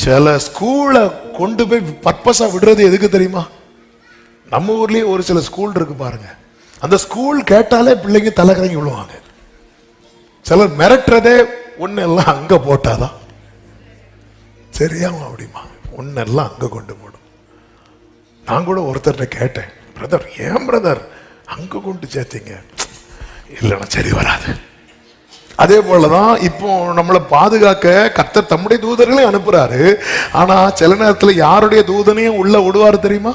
சில ஸ்கூல்ல கொண்டு போய் பர்பஸா விடுறது எதுக்கு தெரியுமா? நம்ம ஊர்லயே ஒரு சில ஸ்கூல் இருக்கு பாருங்க. அந்த ஸ்கூல் கேட்டாலே பிள்ளைங்க தலைக்கறங்கி விழுவாங்க. சிலர் மிரட்டுறதே ஒன்னெல்லாம் அங்க போட்டாதான் சரியாகும் அப்படிமா. ஒன்னெல்லாம் அங்க கொண்டு போடும். நான் கூட ஒருத்தர்கிட்ட கேட்டேன், பிரதர் ஏன் பிரதர் அங்க கொண்டு சேர்த்தீங்க? இல்லைன்னா சரி வராது. அதே போலதான் இப்போ நம்மளை பாதுகாக்க கர்த்தர் தம்முடைய தூதர்களை அனுப்புறாரு. ஆனா சில நேரத்துல யாருடைய தூதனையும் உள்ள விடுவாரு தெரியுமா?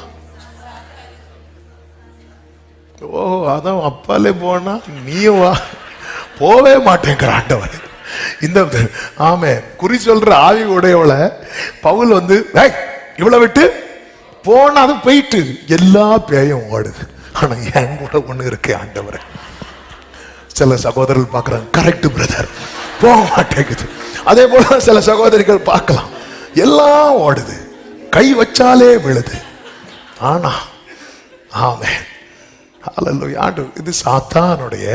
ஓ, அதான் அப்பாலே போனா நீயும் வா. போவே மாட்டேங்கிற ஆண்டவர். இந்த ஆமே குறி சொல்ற ஆவி உடையவளை பவுல் இவ்வளவு விட்டு போனா அது போயிட்டு எல்லா பேயும் ஓடுது. ஆனா என் கூட ஒண்ணு இருக்கு ஆண்டவர். சில சகோதரர்கள் பார்க்கறாங்க, கரெக்ட் பிரதர், போக மாட்டேங்குது. அதே போல சில சகோதரிகள் பார்க்கலாம், எல்லாம் ஓடுது, கை வச்சாலே விழுது. ஆனா ஆமென், ஹல்லேலூயா. ஆண்டவர் இது சாத்தானுடைய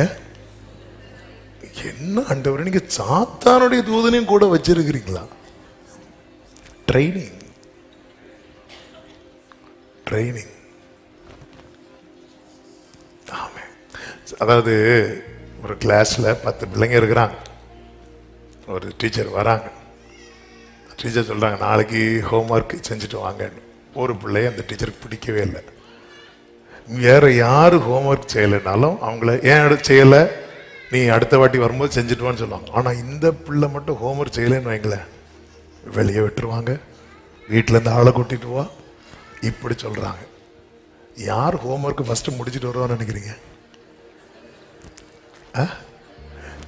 என்ன ஆண்டவர், நீங்க சாத்தானுடைய தூதனையும் கூட வச்சிருக்கிறீங்களா? Training training. ஆமென். அதாவது ஒரு கிளாஸ்ல 10 பிள்ளைங்க இருக்கிறாங்க. ஒரு டீச்சர் வராங்க. டீச்சர் சொல்றாங்க, நாளைக்கு ஹோம்ஒர்க் செஞ்சுட்டு வாங்கன்னு. ஒரு பிள்ளைய அந்த டீச்சருக்கு பிடிக்கவே இல்லை. வேற யாரு ஹோம்ஒர்க் செய்யலைனாலும் அவங்கள ஏன் செய்யலை, நீ அடுத்த வாட்டி வரும்போது செஞ்சுட்டு வான்னு சொல்லுவாங்க. ஆனா இந்த பிள்ளை மட்டும் ஹோம்ஒர்க் செய்யலைன்னு வைங்களேன், வெளியே விட்டுருவாங்க, வீட்டுல இருந்து ஆளை கூட்டிட்டு வா, இப்படி சொல்றாங்க. யார் ஹோம்ஒர்க் ஃபர்ஸ்ட் முடிச்சுட்டு வருவான்னு நினைக்கிறீங்க?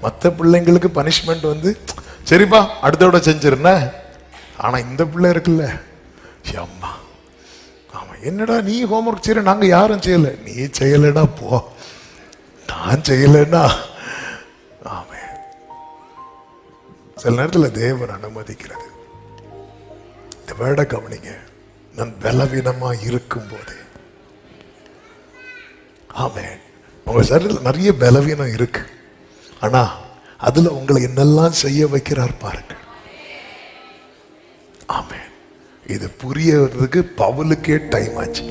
மற்ற பிள்ளைங்களுக்கு பனிஷ்மெண்ட் சரிப்பா அடுத்தோட செஞ்சிருந்த. ஆனா இந்த பிள்ளை இருக்குல்ல, அம்மா ஆமா என்னடா நீ ஹோம்ஒர்க் செய்யற, நாங்க யாரும் செய்யல. நீ செய்யலடா போ, நான் செய்யலன்னா. ஆமே. சில நேரத்தில் தேவன் அனுமதிக்கிறது. இந்த வேர்டை கவனிங்க, நான் பலவீனமா இருக்கும் போதே. ஆமே. உங்க சரீரத்தில் நிறைய பலவீனம் இருக்கு, ஆனா அதுல உங்களை என்னெல்லாம் செய்ய வைக்கிறார் பாருங்க. ஆமென். இது புரியறதுக்கு பவுலுக்கே டைம் ஆச்சு.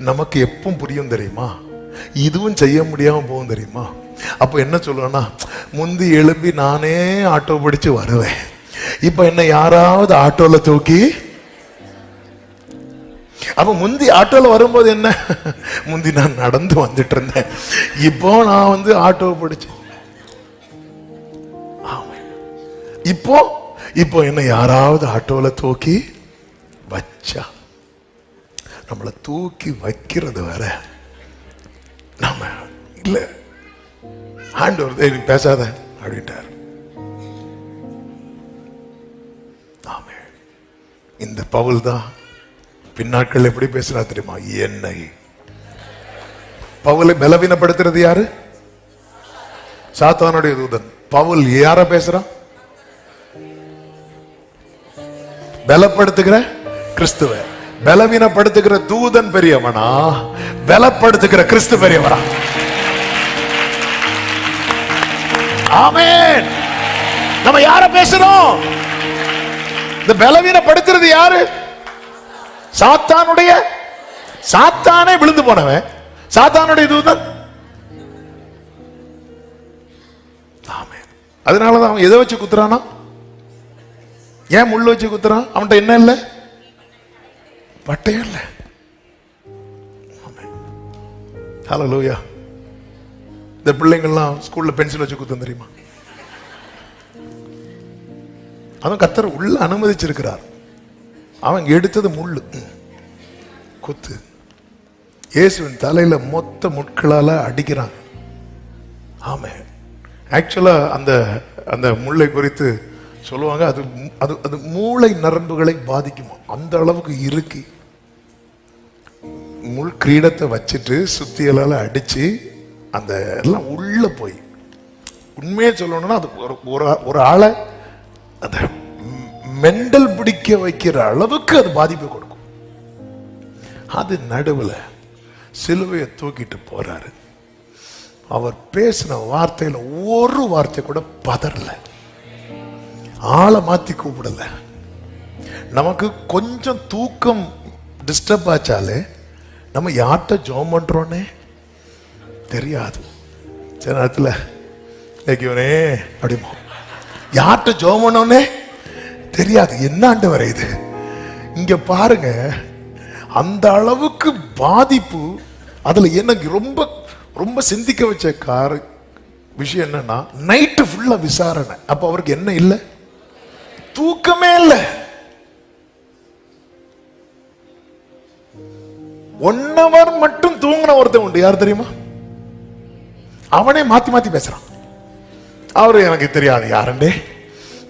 நமக்கு எப்பவும் புரியும் தெரியுமா? இதுவும் செய்ய முடியாம போகும் தெரியுமா? அப்ப என்ன சொல்லுவேன்னா, முந்தி எழும்பி நானே ஆட்டோ பிடிச்சு வருவேன், இப்ப என்ன யாராவது ஆட்டோல தூக்கி. அப்ப முந்தி ஆட்டோல வரும்போது என்ன, முந்தி நான் நடந்து வந்துட்டு இருந்தேன், இப்போ நான் ஆட்டோ பிடிச்சு. இப்போ என்ன யாராவது ஆட்டோல தூக்கி வச்சா. நம்மளை தூக்கி வைக்கிறது வேற, நம்ம இல்ல ஆண்டவர் பேசாத அப்படின்ட்டார். ஆமென். இந்த பவுல் தான் பின்னாட்கள் எப்படி பேசுறா தெரியுமா? என்னை பவுலை பலவீனப்படுத்துறது யாரு? சாத்தானுடைய தூதன். பவுல் யார பேசுறான்? பலப்படுத்துகிற கிறிஸ்துவ. பலவீனப்படுத்துகிற தூதன் பெரியவனா, பலப்படுத்துகிற கிறிஸ்து பெரியவனா? ஆமென். நம்ம யார பேசுறோம்? இந்த பலவீனப்படுத்துறது யாரு? சாத்தானுடைய, சாத்தானே விழுந்து போனவன் சாத்தானுடைய தூதன். ஆமென். அதனாலதான் அவன் எதை வச்சு குத்துறானா? ஏன் முள்ள வச்சு குத்துறான்? அவன்கிட்ட என்ன இல்ல? பட்டயம் இல்ல. ஹல்லேலூயா. இந்த பிள்ளைங்கள்லாம் ஸ்கூல்ல பென்சில் வச்சு குத்தும் தெரியுமா? அவன் கர்த்தர் உள்ள அனுமதிச்சிருக்கிறார். அவன் எடுத்தது முள்ளு குத்து. இயேசுவின் தலையில மொத்த முட்களால அடிக்கிறான். ஆமென். ஆக்சுவலா அந்த அந்த முள்ளை குறித்து சொல்லுவாங்க, அது அது அது மூளை நரம்புகளை பாதிக்குமா, அந்த அளவுக்கு இறுக்கி முள் கிரீடத்தை வச்சுட்டு சுத்தியலால அடிச்சு அந்த எல்லாம் உள்ள போய், உண்மையை சொல்லணும்னா அது ஒரு ஆளை அந்த மெண்டல் பிடிக்க வைக்கிற அளவுக்கு அது பாதிப்பை கொடுக்கும். அது நடுவில் சிலுவையை தூக்கிட்டு போறாரு. அவர் பேசின வார்த்தையில ஒரு வார்த்தை கூட பதறல, ஆளை மாத்தி கூப்பிடல. நமக்கு கொஞ்சம் தூக்கம் டிஸ்டர்ப் ஆச்சாலே நம்ம யார்கிட்ட ஜெபம் பண்றோன்னே தெரியாது. சில நேரத்தில் கேட்கவனே அப்படிமோ, யார்கிட்ட ஜெபம் பண்ணோன்னே தெரியாது. என்ன ஆண்டவரே இது? இங்க பாருங்க, அந்த அளவுக்கு பாதிப்பு. அதுல எனக்கு ரொம்ப ரொம்ப சிந்திக்க வச்ச விஷயம் என்னன்னா, நைட்டு ஃபுல்லா விசாரணை. அப்ப அவருக்கு என்ன இல்லை? தூக்கமே இல்லை. 1 hour மட்டும் தூங்கின ஒருத்தன் உண்டு. யார் தெரியுமா? அவனே மாத்தி மாத்தி பேசுறான். அவரு எனக்கு தெரியாது, யாருண்டே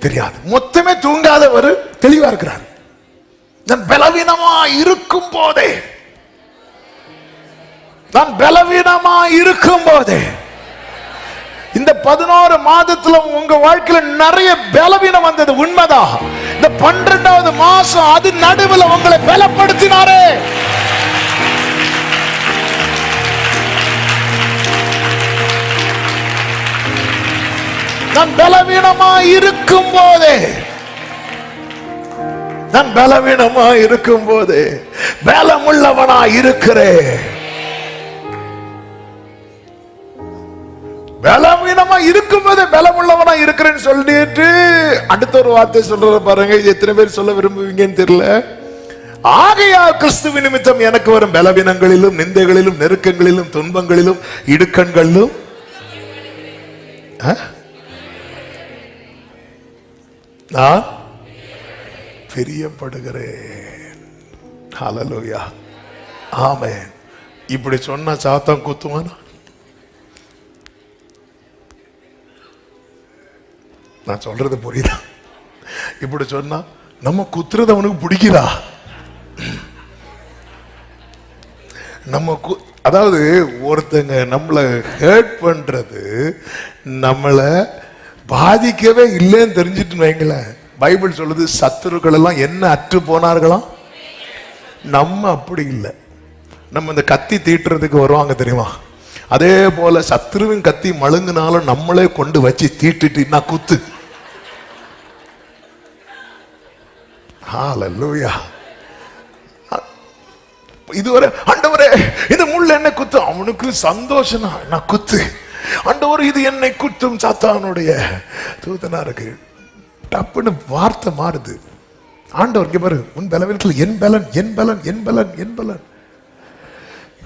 தெரியாது. மொத்தமே தூங்காதவர் தெளிவா இருக்கிறார். நான் பலவீனமா இருக்கும் போதே, நான் பலவீனமா இருக்கும் போதே, இந்த 11 மாதத்துல உங்க வாழ்க்கையில நிறைய பலவீனம் வந்தது உண்மைதான். இந்த 12வது மாசம் அது நடுவில் உங்களை பலப்படுத்தினாரே. நான் பலவீனமா இருக்கும் போதே, நான் பலவீனமா இருக்கும் போதே பலமுள்ளவனா இருக்கிறேன். பலவீனமா இருக்கும்போது பலமுள்ளவனா இருக்கிறேன்னு சொல்லிட்டு அடுத்த ஒரு வார்த்தை சொல்ற பாருங்க. இது எத்தனை பேர் சொல்ல விரும்புவீங்கன்னு தெரியல. ஆகையால் கிறிஸ்துவின் நிமித்தம் எனக்கு வரும் பலவீனங்களிலும் நிந்தைகளிலும் நெருக்கங்களிலும் துன்பங்களிலும் இடுக்கண்களிலும் நான் பிரியப்படுகிறேன். ஹல்லேலூயா. ஆமென். இப்படி சொன்னா சாத்தான் குத்துவானா? நான் சொல்றது புரியுதா? இப்படி சொன்னா நம்ம குத்துறது அவனுக்கு பிடிக்குதா? நம்ம அதாவது ஒருத்தங்க நம்மளை ஹர்ட் பண்றது நம்மளை பாதிக்கவே இல்லைன்னு தெரிஞ்சிட்டு வைங்களேன். பைபிள் சொல்லுது, சத்துருக்கள் எல்லாம் என்ன அற்று போனார்களாம். நம்ம அப்படி இல்லை. நம்ம இந்த கத்தி தீட்டுறதுக்கு வருவாங்க தெரியுமா? அதே போல சத்துருவின் கத்தி மழுங்கினாலும் நம்மளே கொண்டு வச்சு தீட்டுனா குத்து. ஹல்லேலூயா. இதுவரை ஆண்டவரே இந்த முள் என்ன குத்து, அவனுக்கு சந்தோஷம், நான் குத்து ஆண்டவர், இது என்னை குத்தும் சாத்தானுடைய தூதனா இருக்கு. டப்புன்னு வார்த்தை மாறுது. ஆண்டவர் இங்க பாரு, உன் பலவீனத்தில் என் பலன், என் பலன், என் பலன், என் பலன்.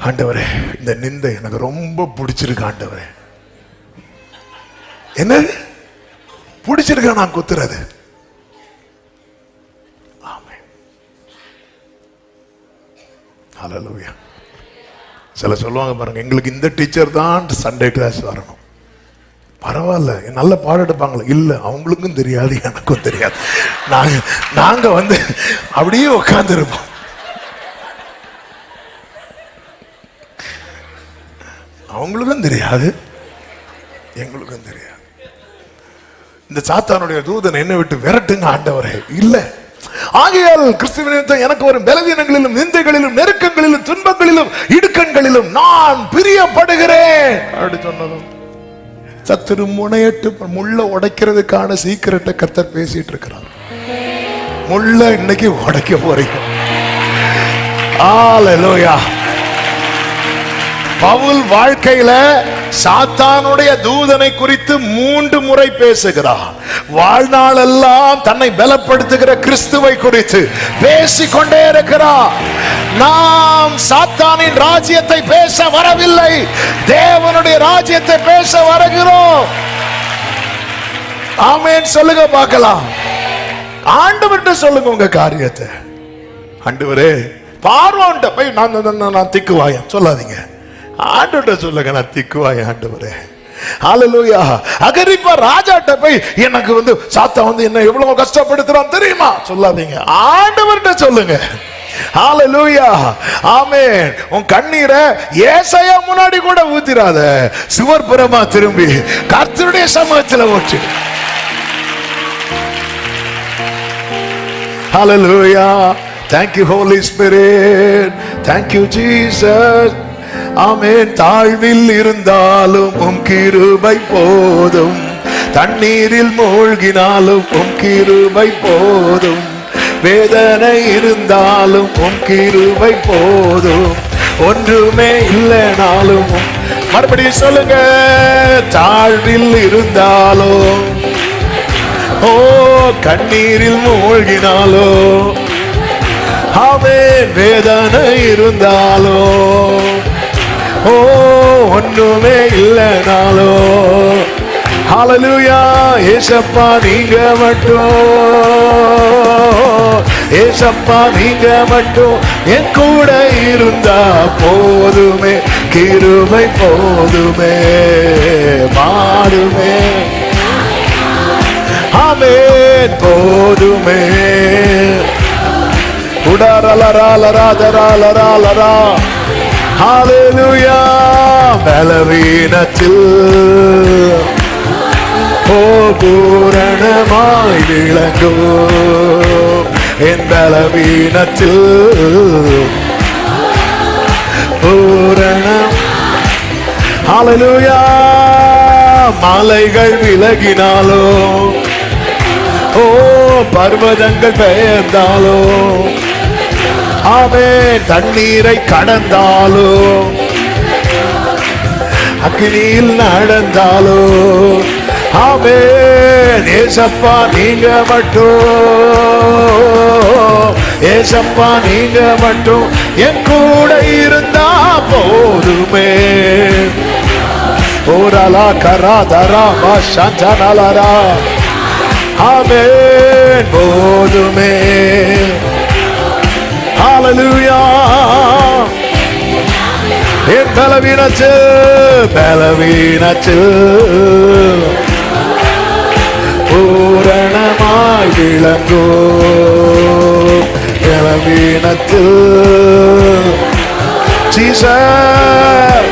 ஆண்டவரே இந்த நிந்தை எனக்கு ரொம்ப பிடிச்சிருக்கு ஆண்டவரே. என்ன பிடிச்சிருக்கா நான் குத்துறது? ஆமென். ஹல்லேலூயா. சில சொல்லுவாங்க பாருங்க, எங்களுக்கு இந்த டீச்சர் தான் சண்டே கிளாஸ் வரணும். பரவாயில்ல, நல்ல பாடம் எடுப்பாங்களே. இல்ல, அவங்களுக்கும் தெரியாது, எனக்கும் தெரியாது. நாங்க அப்படியே உட்கார்ந்து இருப்போம். அவங்களுக்கும் தெரியாது, எங்களுக்கும் தெரியாது. இந்த சாத்தானுடைய தூதன் என்னை விட்டு விரட்டுங்க ஆண்டவரே. இல்ல, ஆகையால் கிறிஸ்துவின் எனக்கு வரும் பலவீனங்களிலும் நிந்தைகளிலும் நெருக்கங்களிலும் துன்பங்களிலும் இடுக்கண்களிலும் நான் பிரியப்படுகிறேன் அப்படி சொன்னதும் சத்துரு முனையட்டு முள்ள உடைக்கிறதுக்கான சீக்கிரட்டை கர்த்தர் பேசிட்டு இருக்கிறார். முள்ள இன்னைக்கு உடைக்க போறீங்க. ஹல்லேலூயா. பவுல் வாழ்க்கையில சாத்தானுடைய தூதனை குறித்து 3 முறை பேசுகிறார். வாழ்நாள் எல்லாம் தன்னை பலப்படுத்துகிற கிறிஸ்துவை குறித்து பேசிக்கொண்டே இருக்கிறார். நாம் சாத்தானின் ராஜ்யத்தை பேச வரவில்லை, தேவனுடைய ராஜ்யத்தை பேச வருகிறோம். ஆமென் சொல்லுங்க பார்க்கலாம். ஆண்டவர்கிட்ட சொல்லுங்க உங்க காரியத்தை. ஆண்டவரே, பார்வோன்ட்ட போய் நான் திக்குவாயன் சொல்லாதீங்க. ஆண்டவர்கிட்ட சொல்லுங்க, நான் திக்குவாயன் ஆண்டவரே. ஹல்லேலூயா. அகிரிப்பா ராஜாட்ட போய் எனக்கு சாத்தான் என்ன எவ்வளவு கஷ்டப்படுத்துறான் தெரியுமா சொல்லாதீங்க. ஆண்டவர்கிட்ட சொல்லுங்க. ஹல்லேலூயா. ஆமென். உன் கண்ணீரை ஏசாயா முன்னாடி கூட ஊத்திராத, சுவர்புறமா திரும்பி கர்த்தருடைய சமூகத்தில் ஊற்று. ஹல்லேலூயா. Thank you Holy Spirit. Thank you Jesus. ஆமென். தாழ்வில் இருந்தாலும் உம் கிருபை போதும், தண்ணீரில் மூழ்கினாலும் உம் கிருபை போதும், வேதனை இருந்தாலும் உம் கிருபை போதும், ஒன்றுமே இல்லைனாலும். மறுபடியும் சொல்லுங்க. தாழ்வில் இருந்தாலும், ஓ கண்ணீரில் மூழ்கினாலும், ஆமென், வேதனை இருந்தாலும், ஓ ஒன்றுமே இல்லைனாலோ. ஹல்லேலூயா. ஏசப்பா நீங்க மட்டும், ஏசப்பா நீங்க மட்டும் என் கூட இருந்தா போதுமே, கிருபை போதுமே, மாறுமே. ஆமென் போதுமே. உடரலரலரலரலரலரா. ஹல்லேலூயா. பலவீனத்தில் ஓ பூரணமாய் விளங்கும், என் பலவீனத்தில் பூரணம். ஹல்லேலூயா. மலைகள் விலகினாலும், ஓ பர்வதங்கள் பெயர்ந்தாலும், ஆமென், தண்ணீரை கடந்தாலும், அக்கினியில் நடந்தாலும், ஆமென், ஏசப்பா நீங்க மட்டும், ஏசப்பா நீங்க மட்டும் என் கூட இருந்தா போதுமே. ஓரலா கரா தரா சாந்தனலரா. ஆமென் போதுமே. ஹல்லேலூயா. என் பலவீனத்தில் பூரணமாய் விளங்கும், பலவீனத்தில் ஜீசஸ்.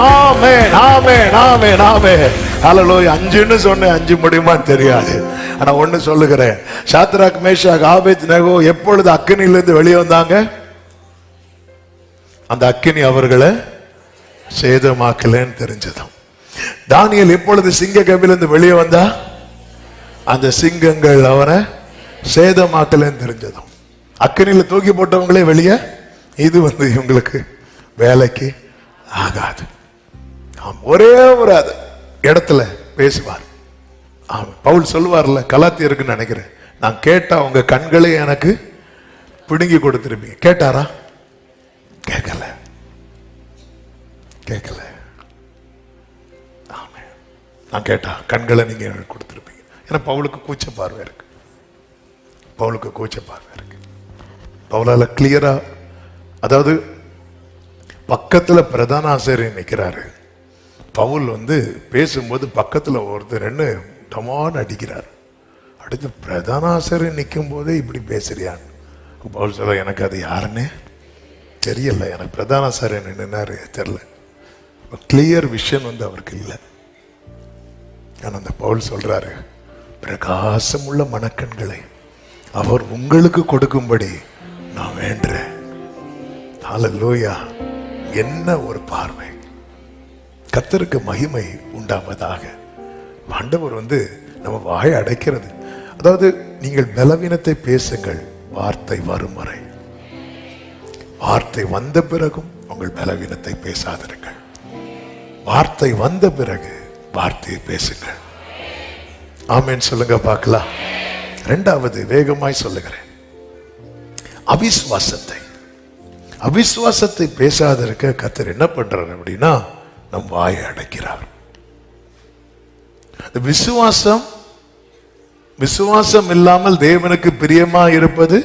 ஆமென் ஆமென் ஆமென் ஆமென். ஹல்லேலூயா. 5ன்னு சொன்னேன், 5 முடியுமான்னு தெரியாது. ஆனா ஒண்ணு சொல்லுகிறேன். சாத்ராக் மேஷாக் ஆபேத்நேகோ எப்பொழுது அக்கினியிலிருந்து வெளியே வந்தாங்க? அந்த அக்கினி அவர்களை சேதமாக்கலன்னு தெரிஞ்சதும். தானியேல் எப்பொழுது சிங்க கபிலிருந்து வெளியே வந்தா? அந்த சிங்கங்கள் அவரை சேதமாக்கலன்னு தெரிஞ்சதும். அக்கினியில தூக்கி போட்டவங்களே வெளியே இது இவங்களுக்கு வேலைக்கு ஆகாது. ஒரே ஒரு இடத்துல பேசுவார். பவுல் சொல்லுவார்ல, கலாத்தியருக்கு நினைக்கிறேன், நான் கேட்டா உங்க கண்களை எனக்கு பிடுங்கி கொடுத்திருப்பீங்க. கேட்டாரா? கேட்கல. நான் கேட்டா கண்களை நீங்க எனக்கு கொடுத்திருப்பீங்க. ஏன்னா பவுலுக்கு கூச்ச பார்வை இருக்கு. பவுலால கிளியரா, அதாவது பக்கத்துல பிரதான ஆசிரியர் நிற்கிறாரு. பவுல் பேசும்போது பக்கத்துல ஒருத்தர் என்ன டமான்னு அடிக்கிறார். அடுத்து பிரதான ஆசிரியர் நிற்கும் போதே இப்படி பேசுறியான்னு பவுல் சொல்ல, எனக்கு அது யாருன்னு தெரியல, எனக்கு பிரதான ஆசிரியர் நின்னாரு தெரியல. கிளியர் விஷன் அவருக்கு இல்லை. ஆனா அந்த பவுல் சொல்றாரு, பிரகாசம் உள்ள மனக்கண்களை அவர் உங்களுக்கு கொடுக்கும்படி நான் வேண்டுறேன். ஹல்லேலூயா. என்ன ஒரு பார்வை! கர்த்தருக்கு மகிமை உண்டாவதாக. ஆண்டவர் நம்ம வாயை அடைக்கிறது, அதாவது நீங்கள் பலவீனத்தை பேசுங்கள் வார்த்தை வரும் வரை. வார்த்தை வந்த பிறகும் உங்கள் பலவீனத்தை பேசாதிருங்கள். வார்த்தை வந்த பிறகு வார்த்தையை பேசுங்கள். ஆமென் சொல்லுங்க பார்க்கலாம். இரண்டாவது வேகமாய் சொல்லுகிறேன், அவிசுவாசத்தை பேசாதிருக்க கர்த்தர் என்ன பண்றார் அப்படின்னா, நம் வாயை அடைக்கிறார். விசுவாசம் இல்லாமல் தேவனுக்கு பிரியமா இருப்பது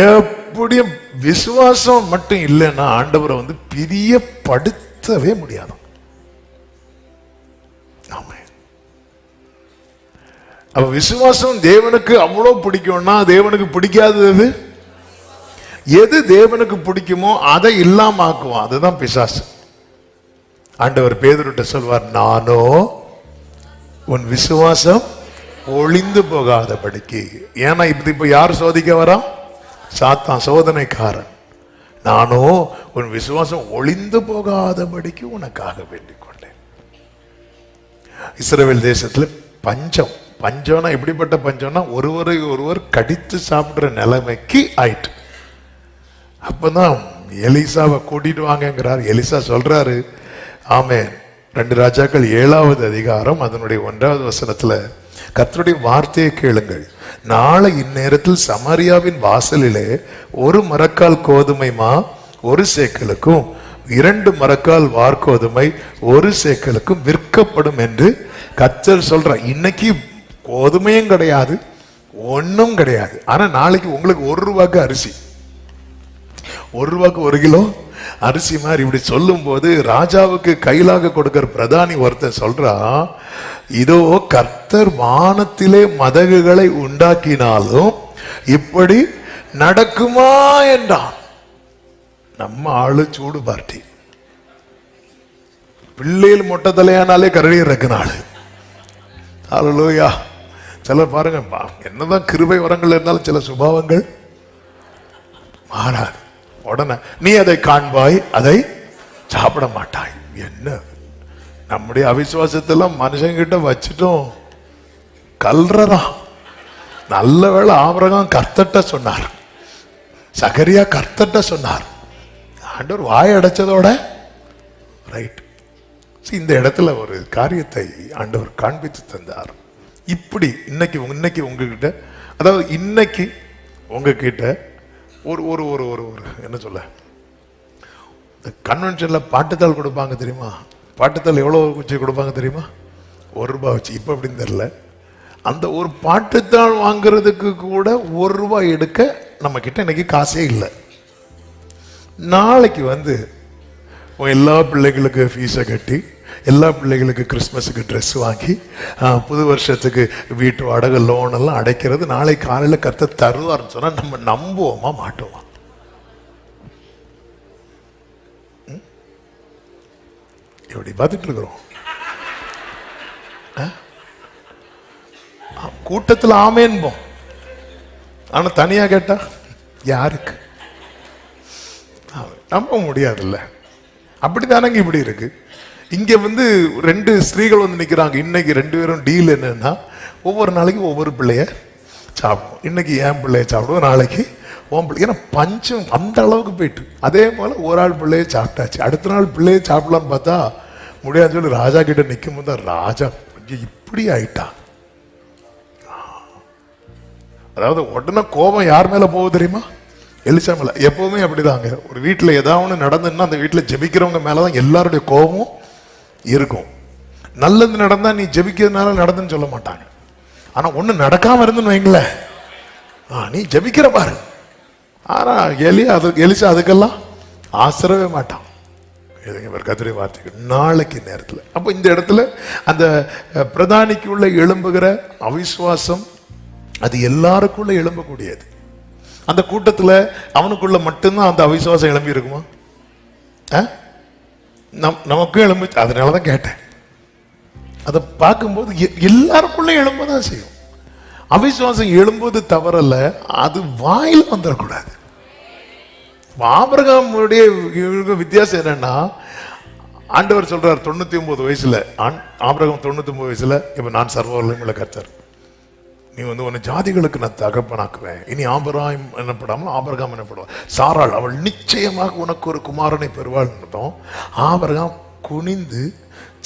எப்படியும். விசுவாசம் மட்டும் இல்லைன்னா ஆண்டவரை பிரியப்படுத்தவே முடியாது. அப்ப விசுவாசம் தேவனுக்கு அவ்வளவு பிடிக்கும்னா, தேவனுக்கு பிடிக்காதது எது தேவனுக்கு பிடிக்குமோ அதை இல்லாம ஆக்குவான். அதுதான் பிசாசு. ஆண்டவர் பேதுருட்ட சொல்வார், நானோ உன் விசுவாசம் ஒளிந்து போகாதபடிக்கு. ஏன்னா இப்ப யார் சோதிக்க வரா? சாத்தான், சோதனைக்காரன். நானோ உன் விசுவாசம் ஒளிந்து போகாதபடிக்கு உனக்காக வேண்டிக் கொண்டேன். இஸ்ரவேல் தேசத்துல பஞ்சம்னா எப்படிப்பட்ட பஞ்சம்னா, ஒருவரை ஒருவர் கடித்து சாப்பிடுற நிலைமைக்கு ஆயிட்டு. அப்பதான் எலிசாவை கூட்டிட்டு வாங்கிறார். எலிசா சொல்றாரு, ஆமென். 2 ராஜாக்கள் 7வது அதிகாரம் அதனுடைய 1வது வசனத்துல, கர்த்தருடைய வார்த்தையை கேளுங்கள், நாளை இந்நேரத்தில் சமாரியாவின் வாசலிலே 1 மரக்கால் கோதுமை மா 1 சேக்கலுக்கும் 2 மரக்கால் வார்கோதுமை 1 சேக்கலுக்கும் விற்கப்படும் என்று கர்த்தர் சொல்றார். இன்னைக்கு கோதுமையும் கிடையாது, ஒன்னும் கிடையாது. ஆனா நாளைக்கு உங்களுக்கு 1 ரூபாய்க்கு அரிசி, 1 ரூபாய்க்கு 1 கிலோ அரிசி மாதிரி இப்படி சொல்லும் போது, ராஜாவுக்கு கையிலாக கொடுக்கிற பிரதானி ஒருத்தன் சொல்றா, இதோ கர்த்தர் வானத்திலே மதகுகளை உண்டாக்கினாலும் இப்படி நடக்குமா என்றான். நம்ம ஆளு சூடு பார்ட்டி. பிள்ளைகள் மொட்டை தலையானாலே கரடி இறக்குனாள். ஹல்லேலூயா. சிலர் பாருங்க, என்னதான் கிருபை வரங்கள் இருந்தாலும் சில சுபாவங்கள் மாறாது. உடனே நீ அதை காண்பாய், அதை சாப்பிட மாட்டாய். என்ன நம்முடைய அவிசுவாசத்தெல்லாம் மனுஷங்கிட்ட வச்சுட்டோம். கல்றா. நல்ல வேளை ஆபிரகாம் கர்த்தர்ட்ட சொன்னார், சகரியா கர்த்தர்ட்ட சொன்னார். ஆண்டவர் வாய் அடைச்சதோட ரைட். இந்த இடத்துல ஒரு காரியத்தை ஆண்டவர் காண்பித்து தந்தார். இப்படி இன்னைக்கு உங்ககிட்ட, அதாவது இன்னைக்கு உங்ககிட்ட ஒரு ஒரு ஒரு ஒரு ஒரு என்ன சொல்ல, கன்வென்ஷன்ல பாட்டுத்தாள் கொடுப்பாங்க தெரியுமா? பாட்டுத்தாள் எவ்வளவு வச்சு கொடுப்பாங்க தெரியுமா? 1 ரூபாய் வச்சு. இப்ப அப்படின்னு தெரியல. அந்த ஒரு பாட்டுத்தாள் வாங்குறதுக்கு கூட 1 ரூபாய் எடுக்க நம்ம கிட்ட இன்னைக்கு காசே இல்லை. நாளைக்கு எல்லா பிள்ளைகளுக்கு ஃபீஸை கட்டி, எல்லா பிள்ளைகளுக்கு கிறிஸ்மஸுக்கு ட்ரெஸ் வாங்கி, புது வருஷத்துக்கு வீட்டு வாடகை லோன் எல்லாம் அடைக்கிறது நாளைக்கு காலையில் கர்த்தர் தருவார்னு சொன்னா நம்ம நம்புவோமா மாட்டோமா? எப்படி பார்த்துட்டு இருக்கிறோம்? கூட்டத்தில் ஆமேன்போம், ஆனா தனியா கேட்டா யாருக்கு நம்ப முடியாதுல்ல. அப்படித்தானங்க இப்படி இருக்கு. இங்க 2 ஸ்திரீகள் நிக்கிறாங்க. இன்னைக்கு 2 பேரும் டீல் என்னன்னா, ஒவ்வொரு நாளைக்கு ஒவ்வொரு பிள்ளைய சாப்பிடுவோம். இன்னைக்கு என் பிள்ளைய சாப்பிடுவோம், நாளைக்கு ஏன்னா பஞ்சம் அந்த அளவுக்கு போயிட்டு. அதே போல ஒரு ஆள் பிள்ளையை சாப்பிட்டாச்சு. அடுத்த நாள் பிள்ளையை சாப்பிடலான்னு பார்த்தா முடியாது சொல்லி ராஜா கிட்ட நிற்கும் போது ராஜா இப்படி ஆயிட்டான். அதாவது உடனே கோபம் யார் மேல போகுது தெரியுமா? எலிசா மேல. எப்பவுமே அப்படிதாங்க. ஒரு வீட்டுல ஏதாவது ஒண்ணு நடந்துன்னா அந்த வீட்டுல ஜெபிக்கிறவங்க மேலதான் எல்லாருடைய கோபமும் இருக்கும். நல்லது நடந்தா நீ ஜெபிக்கிறதுனால நடந்துன்னு சொல்ல மாட்டாங்க. ஆனா ஒண்ணு நடக்காம இருந்துன்னு வைங்களேன், நீ ஜெபிக்கிற பாரு. ஆனா எலிசா அதுக்கெல்லாம் ஆசரவே மாட்டான். கர்த்தருடைய வார்த்தை நாளைக்கு நேரத்தில். அப்போ இந்த இடத்துல அந்த பிரதானிக்கு உள்ள எழும்புகிற அவிசுவாசம் அது எல்லாருக்குள்ள எழும்பக்கூடியது. அந்த கூட்டத்தில் அவனுக்குள்ள மட்டும்தான் அந்த அவிசுவாசம் எழும்பி இருக்குமா? நமக்கும் எழும்பு. அதனாலதான் கேட்டேன். அதை பார்க்கும்போது எல்லாருக்குள்ள எழும்பதான் செய்யும். அவிசுவாசம் எழும்புவது தவறல்ல, அது வாயில வந்துடக்கூடாது. ஆபிரகாமுடைய வித்தியாசம் என்னன்னா, ஆண்டவர் சொல்றார் 99 வயசுல, ஆபிரகாம் 99 வயசுல, இப்ப நான் சர்வ வல்லமையுள்ள கர்த்தர், நீ உன்னை ஜாதிகளுக்கு நான் தகப்பனாக்குவேன், இனி ஆபிரகாம் என்னப்படாமல் ஆபிரகாம் என்னப்படுவான், சாராள் அவள் நிச்சயமாக உனக்கு ஒரு குமாரனை பெறுவாள். ஆபிரகாம் குனிந்து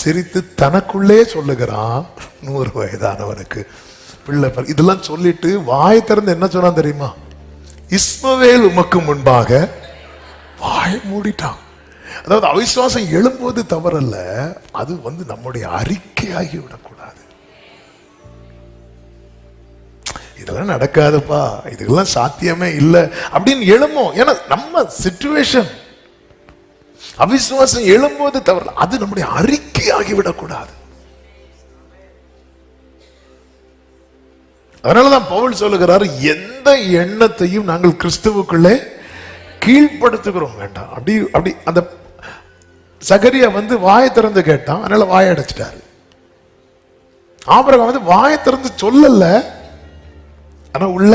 சிரித்து தனக்குள்ளே சொல்லுகிறான், 100 வயதானவனுக்கு பிள்ளை. இதெல்லாம் சொல்லிட்டு வாய் திறந்து என்ன சொன்னான் தெரியுமா? இஸ்மவேல் உமக்கு முன்பாக வாய் மூடிட்டான். அதாவது அவிசுவாசம் எழும்போது தவறல்ல, அது நம்முடைய அறிக்கையாகி விடக்கூடாது. இதெல்லாம் நடக்காதுப்பா, இதெல்லாம் சாத்தியமே இல்லை அப்படின்னு எழும்போம். ஏன்னா நம்ம சிச்சுவேஷன். அவிசுவாசம் எழும்போது தவறல்ல, அது நம்முடைய அறிக்கையாகி விடக்கூடாது. அதனாலதான் பவுல் சொல்லுகிறார், எந்த எண்ணத்தையும் நாங்கள் கிறிஸ்துவுக்குள்ளே கீழ்ப்படுத்துகிறோம். வேண்டாம் அப்படி அப்படி. அந்த சகரியா வாயை திறந்து கேட்டான், அதனால வாயை அடைச்சிட்டாரு. ஆபிரகாம் வாயை திறந்து சொல்லல, ஆனா உள்ள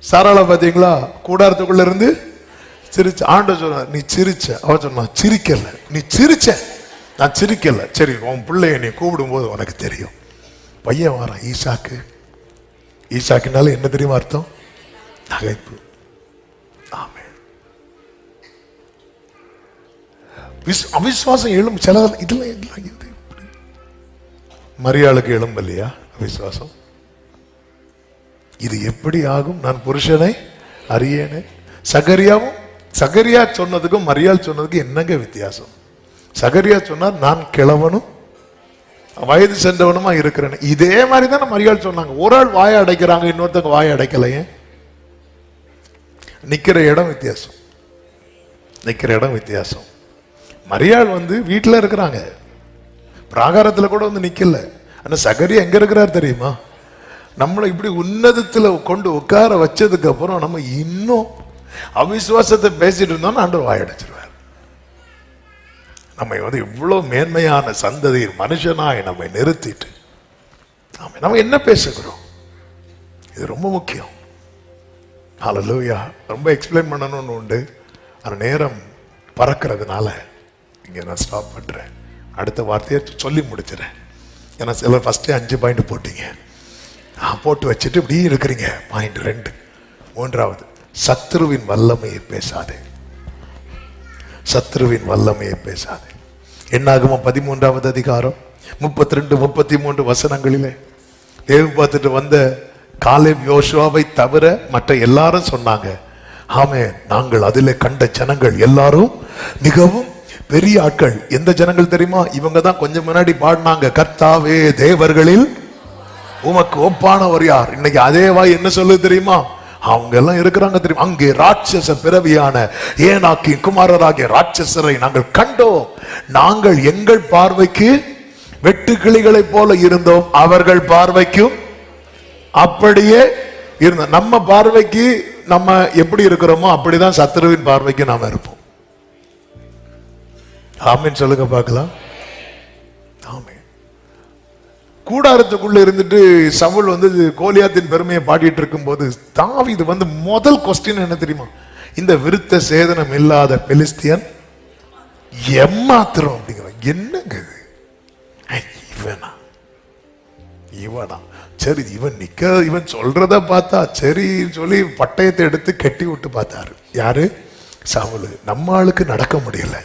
சாராள பாத்தீங்களா, கூடாரத்துக்குள்ள இருந்து சிரிச்ச. ஆண்டவர் சொன்ன, நீ சிரிச்ச. அவ சொன்னா, சிரிக்கல. நீ சிரிச்ச, நான் சிரிக்கல. சரி, உன் பிள்ளைய நீ கூப்பிடும் போது உனக்கு தெரியும். பையன் வாரான், ஈசாக்கு. ஈசாக்குனால என்ன தெரியுமா அர்த்தம்? நகைப்பு. ஆமென். அவிசுவாசம் எழும். சில இதெல்லாம் மரியாளுக்கு எழும்ப இல்லையா அவிசுவாசம்? இது எப்படி ஆகும்? நான் புருஷனை அறியேனே. சகரியா சொன்னதுக்கும் மரியாள் சொன்னதுக்கும் என்னங்க வித்தியாசம்? சகரியா சொன்னார், நான் கிழவனும் வயது சென்றவனுமா இருக்கிறேன். இதே மாதிரி தான் மரியாள் சொன்னாங்க. ஒரு ஆள் வாயை அடைக்கிறாங்க, இன்னொருத்தங்க வாயை அடைக்கலையே. நிக்கிற இடம் வித்தியாசம். நிக்கிற இடம் வித்தியாசம். மரியாள் வீட்டுல இருக்கிறாங்க, பிராகாரத்துல கூட நிக்கல. ஆனா சகரியா எங்க இருக்கிறார் தெரியுமா? நம்மளை இப்படி உன்னதத்துல கொண்டு உட்கார வச்சதுக்கு அப்புறம் நம்ம இன்னும் அவிசுவாசத்தை பேசிட்டு இருந்தோம்னா ஆண்டவர் வாய் அடைச்சிருவார். நம்மை இவ்வளவு மேன்மையான சந்ததியில் மனுஷனாய் நம்மை நிறுத்திட்டு நம்ம என்ன பேசுகிறோம்? இது ரொம்ப முக்கியம். ஹல்லேலூயா. ரொம்ப எக்ஸ்பிளைன் பண்ணணும்னு உண்டு, அந்த நேரம் பறக்கிறதுனால இங்க நான் ஸ்டாப் பண்றேன். அடுத்த வார்த்தையை சொல்லி முடிச்சிடறேன். ஏன்னா சிலர் ஃபர்ஸ்டே 5 பாயிண்ட் போட்டீங்க, போட்டு வச்சுட்டு இப்படி இருக்கிறீங்க. பாயிண்ட் 2, 3வது, சத்துருவின் வல்லமையை பேசாதே. சத்துருவின் வல்லமையை பேசாதே. என்னாகுமோ 13வது அதிகாரம் 32, 33 வசனங்களிலே தேவ பார்த்துட்டு வந்த காலேப் யோசுவாவை தவிர மற்ற எல்லாரும் சொன்னாங்க, ஆமே, நாங்கள் அதிலே கண்ட ஜனங்கள் எல்லாரும் மிகவும் பெரிய ஆட்கள். எந்த ஜனங்கள் தெரியுமா? இவங்க தான் கொஞ்சம் முன்னாடி பாடினாங்க, கர்த்தாவே தேவர்களில் உமக்கு ஒப்பானவர் யார். இன்னைக்கு அதே வாய் என்ன சொல்லுது தெரியுமா? அவங்க எல்லாம் இருக்கிறாங்க தெரியுமா? அங்கே ராட்சச பிறவியான ஏனாக்கின் குமாரராகிய ராட்சசரை நாங்கள் கண்டோம். நாங்கள் எங்கள் பார்வைக்கு வெட்டுக்கிளிகளை போல இருந்தோம், அவர்கள் பார்வைக்கும் அப்படியே இருந்தோம். நம்ம பார்வைக்கு நம்ம எப்படி இருக்கிறோமோ அப்படிதான் சத்துருவின் பார்வைக்கு நாம இருப்போம். ஆமீன் சொல்லுங்க பார்க்கலாம். ஆமீன். கூடாரத்துக்குள்ள இருந்துட்டு சவுல் கோலியாத்தின் பெருமையை பாடிட்டு இருக்கும் போது தாவீது முதல் கொஸ்டின் என்ன தெரியுமா? இந்த விருத்த சேதனம் இல்லாத பெலிஸ்தியன் எம்மாத்திரம் அப்படிங்கிற. என்னங்க இது? இவனா சரி இவன் சொல்றத பார்த்தா சரி சொல்லி பட்டயத்தை எடுத்து கட்டி விட்டு பார்த்தாரு. யாரு? சவுல். நம்ம ஆளுக்கு நடக்க முடியல.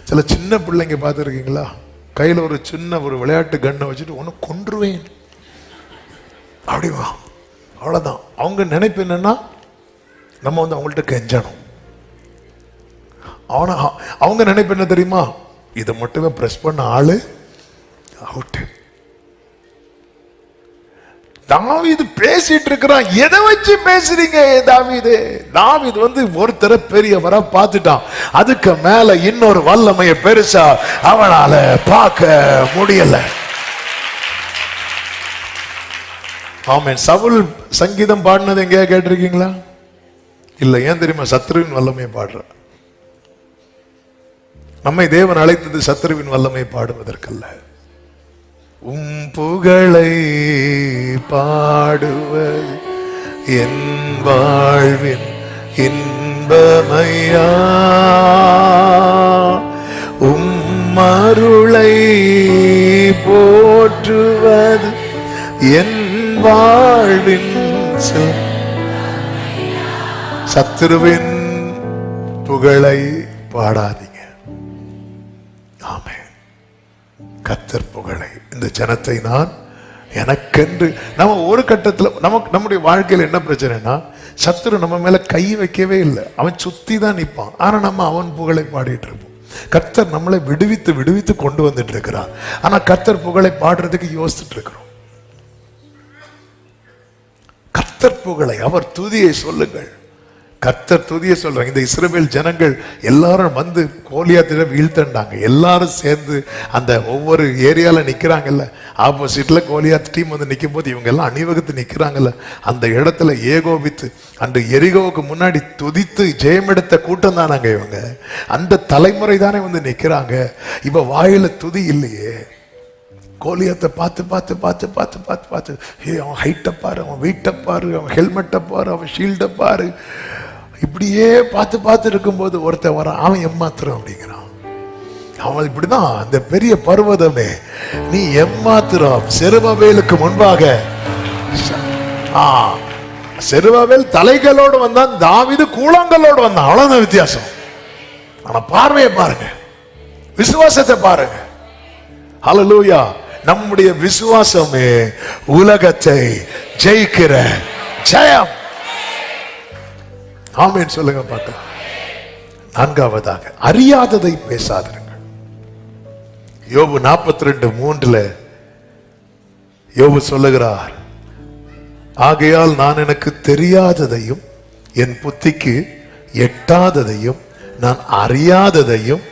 சில சின்ன பிள்ளைங்க பார்த்துருக்கீங்களா? கையில ஒரு சின்ன ஒரு விளையாட்டு கண்ணை வச்சுட்டு ஒன்று கொன்றுவேன் அப்படிவா, அவ்வளவுதான். அவங்க நினைப்பு என்னன்னா நம்ம வந்து அவங்கள்ட்ட கெஞ்சணும். அவங்க நினைப்பு என்ன தெரியுமா? இதை மட்டுமே பிரஸ் பண்ண ஆளு அவுட். தாவீது பேசிட்டு இருக்கிறான். எதை வச்சு பேசுறீங்க தாவீது? தாவீது வந்து ஒருத்தர பெரியவரா பார்த்துட்டான். அதுக்கு மேல இன்னொரு வல்லமைய பெருசா அவனால பார்க்க முடியல. ஆமென். சவுல் சங்கீதம் பாடினது எங்கேயா கேட்டிருக்கீங்களா? இல்ல. ஏன் தெரியுமா? சத்ருவின் வல்லமையை பாடுற. நம்மை தேவன் அழைத்தது சத்ருவின் வல்லமையை பாடுவதற்கல்ல. புகழை பாடுவது என் வாழ்வின் இன்பமையா, அருளை போற்றுவது என் வாழ்வின். சத்துருவின் புகழை பாடாதீங்க. ஆமென். கர்த்தர் புகழை. இந்த ஜனத்தை நான் எனக்கென்று. நம்ம ஒரு கட்டத்தில் நம்முடைய வாழ்க்கையில் என்ன பிரச்சனைனா, சத்துரு நம்ம மேல கை வைக்கவே இல்லை. அவன் சுத்தி தான் நிற்பான். ஆனா நம்ம அவன் புகழை பாடிட்டு இருப்போம். கர்த்தர் நம்மளை விடுவித்து விடுவித்து கொண்டு வந்துட்டு இருக்கிறார். ஆனா கர்த்தர் புகழை பாடுறதுக்கு யோசிச்சுட்டு இருக்கிறோம். கர்த்தர் புகழை, அவர் துதியை சொல்லுங்கள். கர்த்தர் துதியை சொல்றாங்க. இந்த இஸ்ரவேல் ஜனங்கள் எல்லாரும் வந்து கோலியாத்தில வீழ்த்தண்டாங்க. எல்லாரும் சேர்ந்து அந்த ஒவ்வொரு ஏரியால நிக்கிறாங்கல்ல, ஆப்போசிட்ல கோலியாத் டீம் வந்து நிற்கும் போது இவங்க எல்லாம் அணிவகுத்து நிக்கிறாங்கல்ல, அந்த இடத்துல ஏகோபித்து அன்று எரிகோவுக்கு முன்னாடி துதித்து ஜெயமெடுத்த கூட்டம் தானாங்க இவங்க. அந்த தலைமுறை தானே வந்து நிக்கிறாங்க. இவ வாயில துதி இல்லையே. கோலியத்தை பார்த்து பார்த்து பார்த்து பார்த்து பார்த்து பார்த்து, அவன் ஹைட்டை பாரு, அவன் வெயிட்டை பாரு, அவன் ஹெல்மெட்டை பாரு, அவன் ஷீல்டை பாரு, இப்படியே பார்த்து பார்த்து இருக்கும்போது ஒருத்தன் வரான், அவன் எம்மாத்திரம் அப்படிங்கிறான். அவன் இப்படிதான், அந்த பெரிய பர்வதமே நீ எம்மாத்திரம். செருபவேலுக்கு முன்பாக செருபவேல் தலைகளோடு வந்தான், தாவீது கூழாங்கல்லோடு வந்தான். அவ்வளவுதான் வித்தியாசம். ஆனா பார்வையை பாருங்க, விசுவாசத்தை பாருங்க. ஹல்லேலூயா. நம்முடைய விசுவாசமே உலகத்தை ஜெயிக்கிற ஜெயம். ஆமென் சொல்லுங்க பாட்டு. நான்காவதாக, அறியாததை பேசாதிருங்கள். யோபு 42:3 யோபு சொல்லுகிறார், ஆகையால் நான் எனக்கு தெரியாததையும் என் புத்திக்கு எட்டாததையும் நான் அறியாததையும்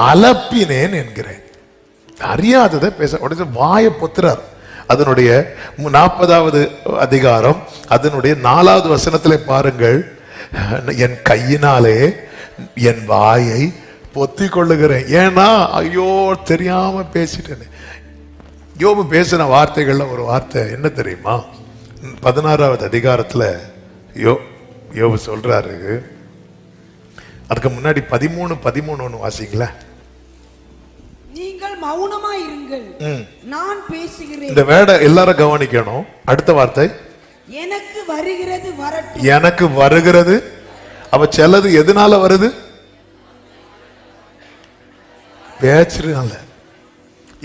அலப்பினேன் என்கிறேன். அறியாததை பேச உடனே வாயை பொத்துறார். அதனுடைய 40வது அதிகாரம் அதனுடைய 4வது வசனத்திலே பாருங்கள், என் கையினாலே என் வாயை பொத்தி கொள்ளுகிறேன். ஏன்னா ஐயோ தெரியாம பேசிட்டேன். யோபு பேசின வார்த்தைகள்ல ஒரு வார்த்தை என்ன தெரியுமா? 16வது அதிகாரத்துல யோபு சொல்றாரு. அதுக்கு முன்னாடி 13:13 வாசிங்களா? நீங்கள் மௌனமாய் இருங்கள், நான் பேசுகிறேன். இந்த வேர்டை எல்லாரும் கவனிக்கணும். அடுத்த வார்த்தை, எனக்கு வருகிறது வரட்டும். எனக்கு வருகிறது. அவ செல்லது எதனால வருது? பேச்சுனால.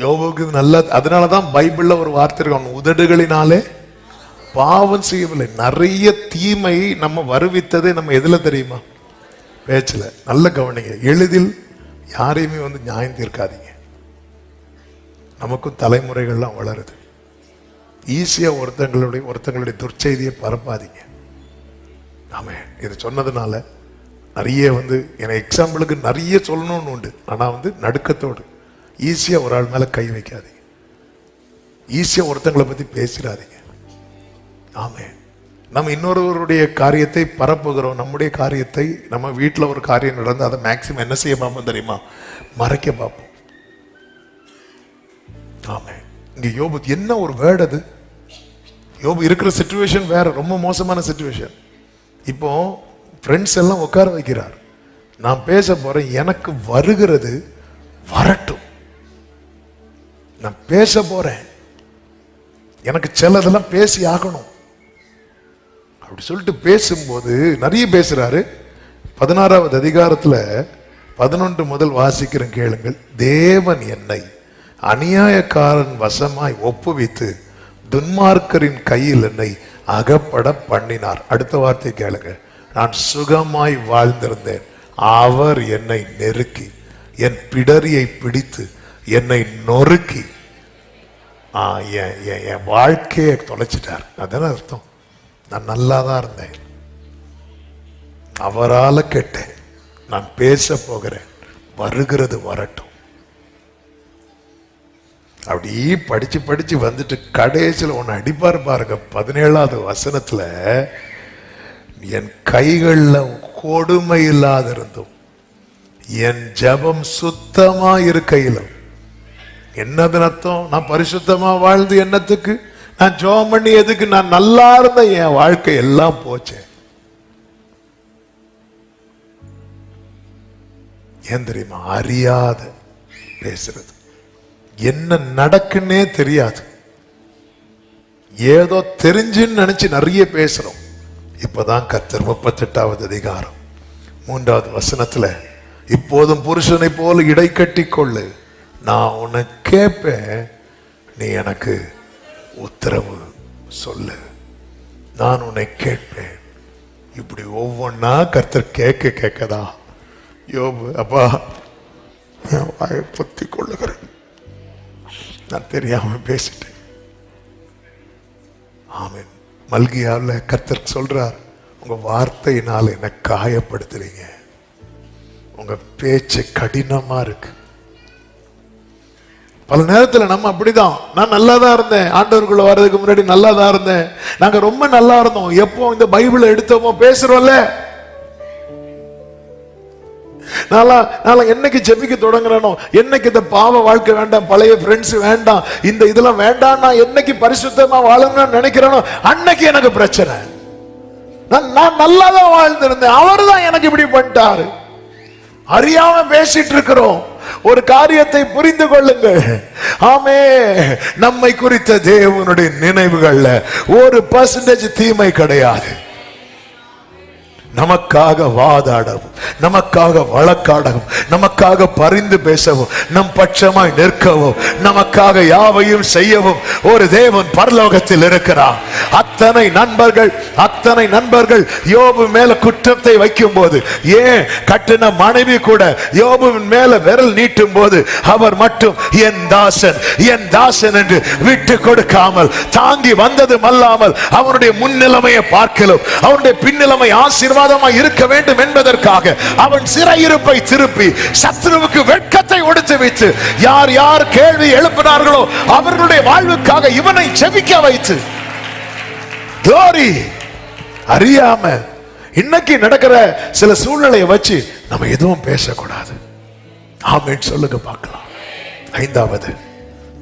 யோபுக்கு நல்ல, அதனாலதான் பைபிள்ல ஒரு வார்த்தை இருக்கு, உதடுகளினாலே பாவம் செய்யவில்லை. நிறைய தீமை நம்ம வருவித்ததே நம்ம எதுல தெரியுமா? பேச்சுல. நல்ல கவனிங்க. எளிதில் யாரையுமே வந்து நியாயம் தீர்க்காதீங்க. நமக்கும் தலைமுறைகள்லாம் வளருது. ஈஸியா ஒருத்தங்களுடைய துர்ச்செய்தியை பரப்பாதீங்க. ஆமே. இது சொன்னதுனால நிறைய வந்து எனக்கு எக்ஸாம்பிளுக்கு நிறைய சொல்லணும்னு உண்டு. ஆனா வந்து நடுக்கத்தோடு ஈஸியா ஒரு ஆள் மேல கை வைக்காதீங்க. ஈஸியா ஒருத்தங்களை பத்தி பேசிடாதீங்க. ஆமே. நம்ம இன்னொருவருடைய காரியத்தை பரப்புகிறோம். நம்முடைய காரியத்தை, நம்ம வீட்டில் ஒரு காரியம் நடந்து அதை மேக்சிமம் என்ன செய்ய பார்ப்போம் தெரியுமா? மறைக்க பார்ப்போம். ஆமே. இங்க யோபு என்ன ஒரு வேர்டு அது. யோபு இருக்கிற சிச்சுவேஷன் வேற, ரொம்ப மோசமான சிச்சுவேஷன். இப்போ ஃப்ரெண்ட்ஸ் எல்லாம் உட்கார வைக்கிறார். நான் பேச போறேன், எனக்கு வருகிறது வரட்டும், நான் பேச போறேன். எனக்கு சிலதெல்லாம் பேசி ஆகணும் அப்படி சொல்லிட்டு பேசும்போது நிறைய பேசுறாரு. 16வது அதிகாரத்துல 11 முதல் வாசிக்கிறேன் கேளுங்கள். தேவன் என்னை அநியாயக்காரன் வசமாய் ஒப்புவித்து துன்மார்க்கரின் கையில் என்னை அகப்பட பண்ணினார். அடுத்த வார்த்தை கேளுங்க. நான் சுகமாய் வாழ்ந்திருந்தேன், அவர் என்னை நெருக்கி என் பிடரியை பிடித்து என்னை நொறுக்கி என் வாழ்க்கையை தொலைச்சிட்டார். அதான அர்த்தம். நான் நல்லா தான் இருந்தேன், அவரால கேட்டேன். நான் பேச போகிறேன், வருகிறது வரட்டும். அப்படி படிச்சு படிச்சு வந்துட்டு கடைசியில் ஒன்னு அடிப்பார் பாருங்க. 17வது வசனத்துல என் கைகள்ல கொடுமை இல்லாத இருந்தும் என் ஜபம் சுத்தமா இருக்கையிலும். என்னது அர்த்தம்? நான் பரிசுத்தமா வாழ்ந்து என்னத்துக்கு? நான் ஜெபம் பண்ணி எதுக்கு? நான் நல்லா இருந்த என் வாழ்க்கை எல்லாம் போச்சேன். ஏன் தெரியுமா? அறியாத பேசுறது, என்ன நடக்குன்னே தெரியாது, ஏதோ தெரிஞ்சுன்னு நினைச்சு நிறைய பேசுறோம். இப்பதான் கர்த்தர் 38வது அதிகாரம் 3வது வசனத்துல இப்போதும் புருஷனை போல இடை கட்டி கொள்ளு, நான் உன்னை கேட்பேன், நீ எனக்கு உத்தரவு சொல்லு, நான் உன்னை கேட்பேன். இப்படி ஒவ்வொன்னா கர்த்தர் கேட்க கேட்கதா யோபு, அப்பா என் வாயை பொத்தி கொள்ளுகிறேன், நான் தெரியாம பேசிட்டேன். ஆமென். மல்கியால கர்த்தர் சொல்றார், உங்க வார்த்தையினால என்ன காயப்படுத்துறீங்க, உங்க பேச்சு கடினமா இருக்கு. பல நேரத்துல நம்ம அப்படிதான். நான் நல்லா தான் இருந்தேன், ஆண்டவருக்குள்ள வர்றதுக்கு முன்னாடி நல்லா தான் இருந்தேன், நாங்க ரொம்ப நல்லா இருந்தோம். எப்போ இந்த பைபிளை எடுத்தோமோ பேசுறோம்ல, நான் என்னைக்கு ஜெபிக்க தொடங்குறேனோ, என்னைக்கு இந்த பாவ வாழ்க்கை வேண்டாம், பழைய ஃப்ரெண்ட்ஸ் வேண்டாம், இந்த இதெல்லாம் வேண்டாம், நான் என்னைக்கு பரிசுத்தமா வாழணும்னு நினைக்கிறேனோ அன்னைக்கு எனக்கு பிரச்சனை. நான் நல்லா தான் வாழ்ந்திருந்தேன், அவரு தான் எனக்கு இப்படி பண்ணிட்டாரு. அறியாம பேசிட்டு இருக்கிறோம். ஒரு காரியத்தை புரிந்து கொள்ளுங்கள். ஆமே, நம்மை குறித்த தேவனுடைய நினைவுகள்ல 1% தீமை கிடையாது. நமக்காக வாதாடவும், நமக்காக வழக்காடவும், நமக்காக பரிந்து பேசவும், நம் பட்சமாய் நிற்கவும், நமக்காக யாவையும் செய்யவும் ஒரு தேவன் பரலோகத்தில் இருக்கிறார். அத்தனை நண்பர்கள் யோபு மேல குற்றத்தை வைக்கும் போது, ஏன் கட்டின மனைவி கூட யோபுவின் மேல விரல் நீட்டும் போது அவர் மட்டும் என் தாசன் என்று விட்டு கொடுக்காமல் தாங்கி வந்ததும் அல்லாமல் அவனுடைய முன்னிலைமையை பார்க்கலும் அவனுடைய பின்னிலைமை ஆசீர்வாதம் இருக்க வேண்டும் என்பதற்காக அவன் சிறையிருப்பை திருப்பி சத்ருவுக்கு வெட்கத்தை ஒடுத்து வைத்து, யார் யார் கேள்வி எழுப்பினார்களோ அவர்களுடைய வாழ்வுக்காக இவனை செபிக்க வைத்து, glory. அறியாம இன்னைக்கு நடக்கிற சில சூழ்நிலையை வச்சு நம்ம எதுவும் பேசக்கூடாது. ஆமென் சொல்லுங்க பார்க்கலாம். 5வது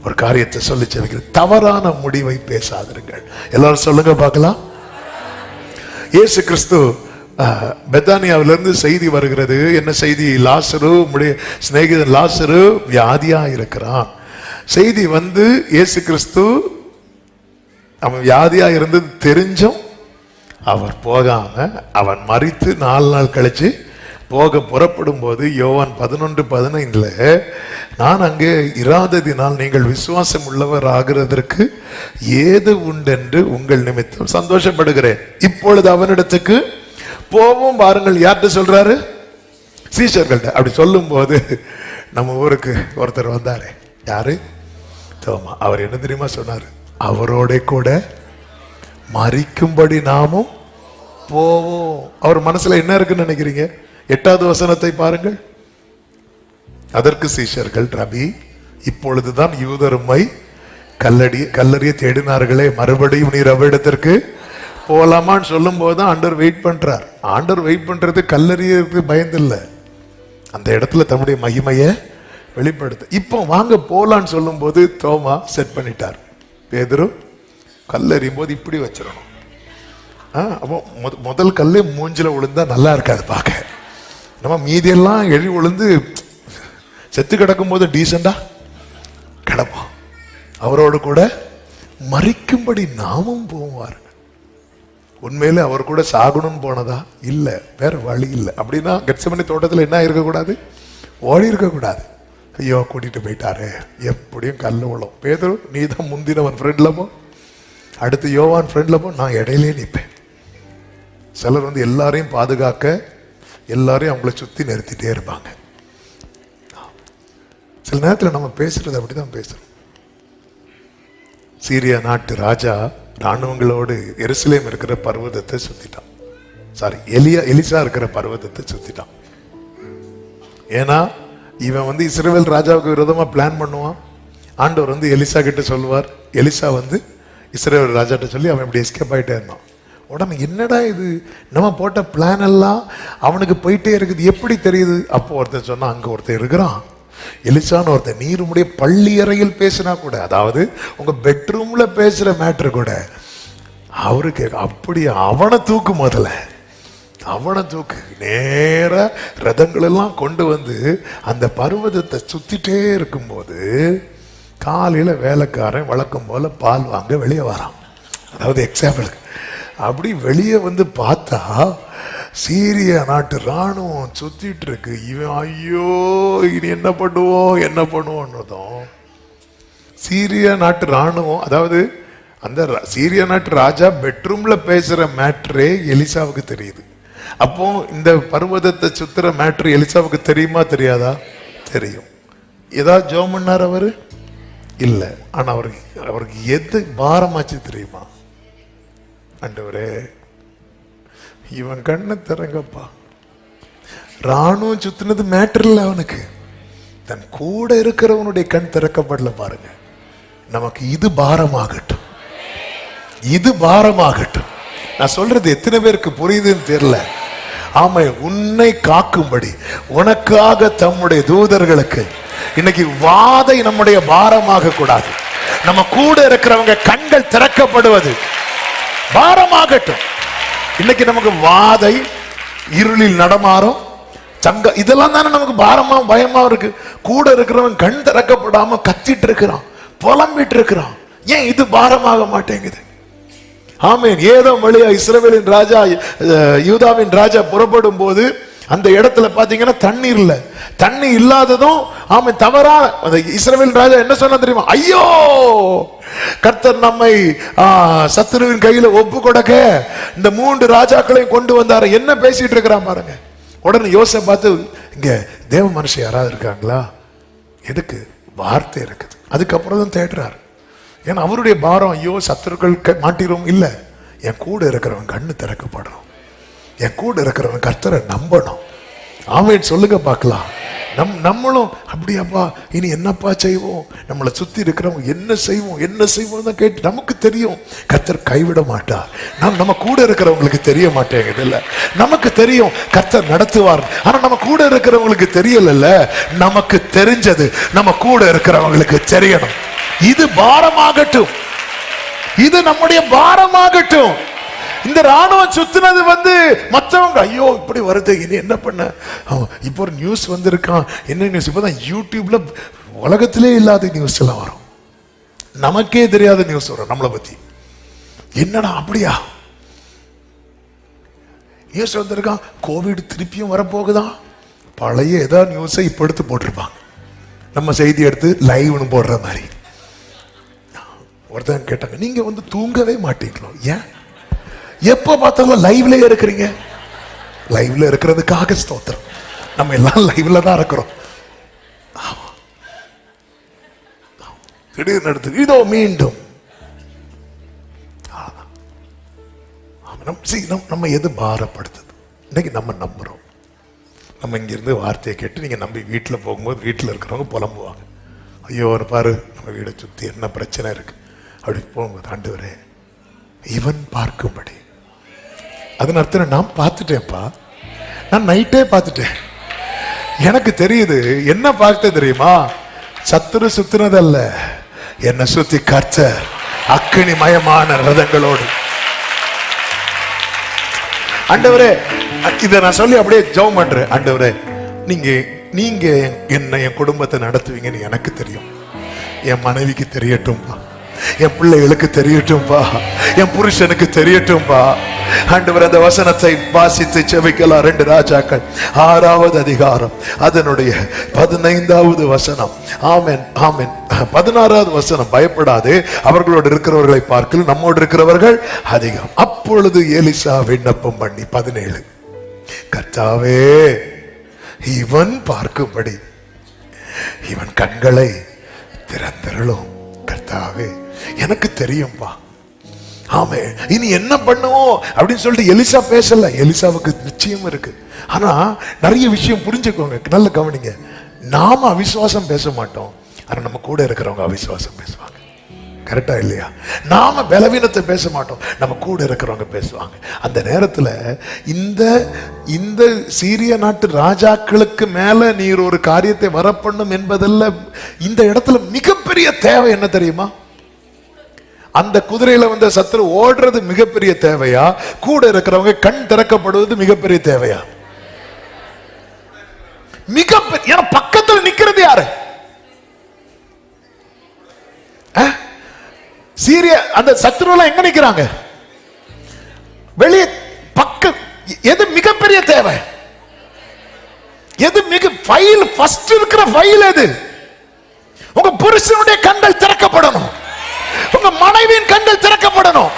ஒரு காரியத்தை சொல்லி செபிக்கிறேன். தவறான முடிவை பேசாதிருங்கள். எல்லாரும் சொல்லுங்க பார்க்கலாம். இயேசு கிறிஸ்து பெத்தானியாவிலிருந்து செய்தி வருகிறது. என்ன செய்தி? லாசரு, சிநேகிதன் லாசரு வியாதியா இருக்கிறான். செய்தி வந்து இயேசு கிறிஸ்து அவன் வியாதியா இருந்தது தெரிஞ்சும் அவர் போகாம, அவன் மரித்து 4 நாள் கழிச்சு போக புறப்படும் போது யோவான் 11:15 நான் அங்கே இராததினால் நீங்கள் விசுவாசம் உள்ளவர் ஆகிறதற்கு ஏது உண்டென்று உங்கள் நிமித்தம் சந்தோஷப்படுகிறேன். இப்பொழுது அவனிடத்துக்கு போவோம் பாருங்கள். யார்கிட்ட சொல்றாரு? சீஷர்கள்ட்ட. அப்படி சொல்லும் போது நம்ம ஊருக்கு ஒருத்தர் வந்தாரு. யாரு? தோமா. அவர் என்ன தெரியுமா சொன்னாரு? அவரோட கூட மரிக்கும்படி நாமும் போவோம். அவர் மனசுல என்ன இருக்குன்னு நினைக்கிறீங்க? 8வது வசனத்தை பாருங்கள். அதற்கு சீஷர்கள், ரபி, இப்பொழுதுதான் யூதருமை கல்லறிய தேடினார்களே, மறுபடியும் நீர் அவ்விடத்திற்கு போலாமான்னு சொல்லும் போதுதான் ஆண்டவர் வெயிட் பண்றார். ஆண்டவர் வெயிட் பண்றது கல்லறியருக்கு பயந்தில்ல, அந்த இடத்துல தம்முடைய மகிமையை வெளிப்படுத்த. இப்போ வாங்க போலான்னு சொல்லும் போது தோமா செட் பண்ணிட்டார். பேதுரு கல்லறியும் போது இப்படி வச்சிடணும். அப்போ முதல் கல்லு மூஞ்சில விழுந்தா நல்லா இருக்காது பார்க்க. நம்ம மீதியெல்லாம் எழி விழுந்து செத்து கிடக்கும் போது டீசெண்டா கிடப்போம். அவரோடு கூட மறிக்கும்படி நாமும் போவாருங்க. உண்மையிலே அவர் கூட சாகணும்னு போனதா? இல்ல, வேற வழி இல்லை. அப்படின்னா கெத்செமனே தோட்டத்தில் என்ன இருக்கக்கூடாது? ஓடி இருக்கக்கூடாது. ஐயோ கூட்டிட்டு போயிட்டாரு, எப்படியும் கல்லு விழும். பேதுரு, நீ தான் முந்தினவன், ஃப்ரெண்ட்ல போ. அடுத்து யோவான் ஃப்ரெண்ட்ல போ, நான் இடையிலே நிற்பேன். சிலர் வந்து எல்லாரையும் பாதுகாக்க எல்லாரையும் அவங்கள சுத்தி நிறுத்திட்டே இருப்பாங்க. சில நேரத்தில் நம்ம பேசுறது அப்படிதான் பேசுறோம். சீரியா நாட்டு ராஜா ராணுவங்களோடு எருசலேம் இருக்கிற பர்வதத்தை சுத்திட்டான். சாரி, எலிசா இருக்கிற பர்வதத்தை சுத்திட்டான். ஏன்னா இவன் வந்து இஸ்ரவேல் ராஜாவுக்கு விரோதமா பிளான் பண்ணுவான். ஆண்டவர் வந்து எலிசா கிட்ட சொல்லுவார். எலிசா வந்து இஸ்ரவேல் ராஜாட்ட சொல்லி அவன் இப்படி எஸ்கேப் ஆகிட்டே இருந்தான். உடனே என்னடா இது, நம்ம போட்ட பிளான் எல்லாம் அவனுக்கு போயிட்டே இருக்குது, எப்படி தெரியுது? அப்போ ஒருத்தன் சொன்னா, அங்க ஒருத்தன் இருக்கிறான் எலிசான்னு ஒருத்தன், நீர் உடைய பள்ளி அறையில் பேசினா கூட, அதாவது உங்க பெட்ரூம்ல பேசுற மேட்ரு கூட அவருக்கு அப்படி, அவனை தூக்கு, முதல்ல அவனை தூக்கு. நேர ரதங்கள் எல்லாம் கொண்டு வந்து அந்த பர்வதத்தை சுத்திட்டே இருக்கும்போது காலையில வேலைக்காரன் வழக்கம் போல பால் வாங்க வெளியே வரான். அதாவது எக்ஸாம்பிளுக்கு அப்படி வெளியே வந்து பார்த்தா சீரிய நாட்டு ராணுவம் சுத்திட்டு இருக்கு. இவன் ஐயோ இனி என்ன பண்ணுவோம். சீரிய நாட்டு ராணுவம், அதாவது அந்த சீரிய நாட்டு ராஜா பெட்ரூம்ல பேசுற மேட்ரே எலிசாவுக்கு தெரியுது. அப்போ இந்த பர்வதத்தை சுத்துற மேட்ரு எலிசாவுக்கு தெரியுமா தெரியாதா? தெரியும். ஏதாவது ஜோம் பண்ணார் அவரு? இல்ல. ஆனா அவருக்கு எது பாரமாச்சு தெரியுமா? ஆண்டவரே இவன் கண்ணை திறங்கப்பா. ராணுவம் சுத்தினது மேட்டர் இல்ல அவனுக்கு, தன் கூட இருக்கிறவனுடைய கண் திறக்கப்படல. பாருங்க, நமக்கு இது பாரமாகட்டும், இது பாரமாகட்டும். நான் சொல்றது எத்தனை பேருக்கு புரியுதுன்னு தெரியல. ஆமை, உன்னை காக்கும்படி உனக்காக தம்முடைய தூதர்களுக்கு இன்னைக்கு வாதை நம்முடைய பாரமாக கூடாது. நம்ம கூட இருக்கிறவங்க கண்கள் திறக்கப்படுவது பாரமாகட்டும். இன்னைக்கு நமக்கு வாதை, இருளில் நடமாறும் சங்க, இதெல்லாம் தானே நமக்கு பாரமா பயமா இருக்கு. கூட இருக்கிறவன் கண் திறக்கப்படாம கத்திட்டு இருக்கிறான், புலம்பிட்டு இருக்கிறான். ஏன் இது பாரமாக மாட்டேங்குது? ஆமேன். ஏதோ வழியா இஸ்ரவேலின் ராஜா, யூதாவின் ராஜா புறப்படும் போது அந்த இடத்துல பாத்தீங்கன்னா தண்ணீர் இல்ல. தண்ணி இல்லாததும் ஆமேன் தவறா அந்த இஸ்ரவேல் ராஜா என்ன சொன்னா தெரியுமா? ஐயோ, கர்த்தர் நம்மை சத்துருவின் கையில ஒப்பு கொடுக்க இந்த 3 ராஜாக்களையும் கொண்டு வந்தாரு. என்ன பேசிட்டு இருக்கிறான் பாருங்க. உடனே யோசனை பார்த்து, இங்க தேவ மனுஷன் யாராவது இருக்காங்களா? எதுக்கு? வார்த்தை இருக்குது. அதுக்கப்புறம் தான் தேடுறாரு. ஏன்னா அவருடைய பாரம், ஐயோ சத்துருக்கள் மாட்டிரும் இல்ல, என் கூட இருக்கிறவன் கண்ணு திறக்கப்படணும், என் கூட இருக்கிறவன் கர்த்தரை நம்பணும். ஆமேன் சொல்லுங்க பார்க்கலாம். நம்மளும் அப்படியாப்பா இனி என்னப்பா செய்வோம், நம்மளை சுத்தி இருக்கிறவங்க என்ன செய்வோம் தான் கேட்டு நமக்கு தெரியும் கர்த்தர் கைவிட மாட்டார். நம்ம கூட இருக்கிறவங்களுக்கு தெரிய மாட்டேங்குது இல்ல, நமக்கு தெரியும் கர்த்தர் நடத்துவார். ஆனா நம்ம கூட இருக்கிறவங்களுக்கு தெரியல. நமக்கு தெரிஞ்சது நம்ம கூட இருக்கிறவங்களுக்கு தெரியணும். இது பாரமாகட்டும், இது நம்முடைய பாரமாகட்டும். இந்த ராணுவம் சுத்தினது வந்து மற்றவங்க ஐயோ இப்படி வருது, இனி என்ன பண்ண. இப்போ ஒரு நியூஸ் வந்திருக்கான். என்ன நியூஸ்? இப்பதான் யூடியூப்ல உலகத்திலே இல்லாத நியூஸ் எல்லாம் வரும், நமக்கே தெரியாத நியூஸ் வரும் நம்மளை பத்தி. என்னடா அப்படியா நியூஸ் வந்திருக்கான்? கோவிட் திருப்பியும் வரப்போகுதான். பழைய ஏதாவது நியூஸை இப்ப எடுத்து போட்டிருப்பாங்க, நம்ம செய்தி எடுத்து லைவ்னு போடுற மாதிரி. ஒருத்தன் கேட்டாங்க, நீங்க வந்து தூங்கவே மாட்டீங்களோ? ஏன் எப்ப பார்த்தாலும் லைவ்ல இருக்கிறீங்க? லைவ்ல இருக்கிறதுக்காக ஸ்தோத்திரம். நம்ம எல்லாம் லைவ்ல தான் இருக்கிறோம். திடீர்னு எடுத்து இதோ மீண்டும் நம்ம எது பாரப்படுத்துது? இன்னைக்கு நம்ம நம்புறோம். நம்ம இங்கிருந்து வார்த்தையை கேட்டு நீங்க நம்பி வீட்டில் போகும்போது வீட்டில் இருக்கிறவங்க புலம்புவாங்க, ஐயோ பாரு நம்ம வீடை சுத்தி என்ன பிரச்சனை இருக்கு. அப்படி போகும்போது ஆண்டவரே இவன் பார்க்கும்படி, அதன் அர்த்தம் நான் பார்த்துட்டேன்ப்பா, நான் நைட்டே பார்த்துட்டேன், எனக்கு தெரியுது. என்ன பார்த்த தெரியுமா? சத்துரு சுத்தினதல்ல, என்னை சுத்தி கர்த்தர் அக்கினி மயமான ரதங்களோடு. ஆண்டவரே இதை நான் சொல்லி அப்படியே ஜெபம் பண்றேன். ஆண்டவரே நீங்க என்ன என் குடும்பத்தை நடத்துவீங்கன்னு எனக்கு தெரியும், என் மனைவிக்கு தெரியட்டும், என் பிள்ளைகளுக்கு தெரியட்டும்பா, என் புருஷனுக்கு தெரியட்டும்பா. ஆண்டவர் அந்த வசனத்தை வாசித்து செபிக்கலாம். 2 ராஜாக்கள் 6வது அதிகாரம் அதனுடைய 15வது வசனம். ஆமென் ஆமென். 16வது வசனம். பயப்படாதே, அவர்களோடு இருக்கிறவர்களை பார்க்கல நம்மோடு இருக்கிறவர்கள் அதிகம். அப்பொழுது எலிசா விண்ணப்பம் பண்ணி 17, கர்த்தாவே, இவன் பார்க்கும்படி இவன் கண்களை திறந்தருளும். கர்த்தாவே, எனக்கு தெரியும்பா. ஆமே, இனி என்ன பண்ணுவோம் அப்படின்னு சொல்லிட்டு எலிசா பேசல. எலிசாவுக்கு நிச்சயம் இருக்கு. ஆனா நிறைய விஷயம் புரிஞ்சுக்கோங்க, நல்ல கவனிங்க. நாம அவிசுவாசம் பேச மாட்டோம், ஆனா நம்ம கூட இருக்கிறவங்க அவிசுவாசம் பேசுவாங்க. கரெக்டா இல்லையா? நாம பலவீனத்தை பேச மாட்டோம், நம்ம கூட இருக்கிறவங்க பேசுவாங்க. அந்த நேரத்துல இந்த சீரிய நாட்டு ராஜாக்களுக்கு மேல நீர் ஒரு காரியத்தை வரப்பண்ணும் என்பதல்ல. இந்த இடத்துல மிகப்பெரிய தேவை என்ன தெரியுமா? அந்த குதிரையில வந்த சத்துரு ஓடுறது மிகப்பெரிய தேவையா, கூட இருக்கிறவங்க கண் திறக்கப்படுவது மிகப்பெரிய தேவையா? மிகப்பெரிய. பக்கத்தில் நிக்கிறது யாரு? சீரிய அந்த சத்துருவெல்லாம் எங்க நிக்கிறாங்க? வெளியே பக்க. எது மிகப்பெரிய தேவை? எது மிக ஃபைல் ஃபர்ஸ்ட் இருக்கிற ஃபைல் எது? உங்க புருஷனுடைய கண்கள் திறக்கப்படணும், உங்க மனைவியின் கண்கள் திறக்கப்படணும்,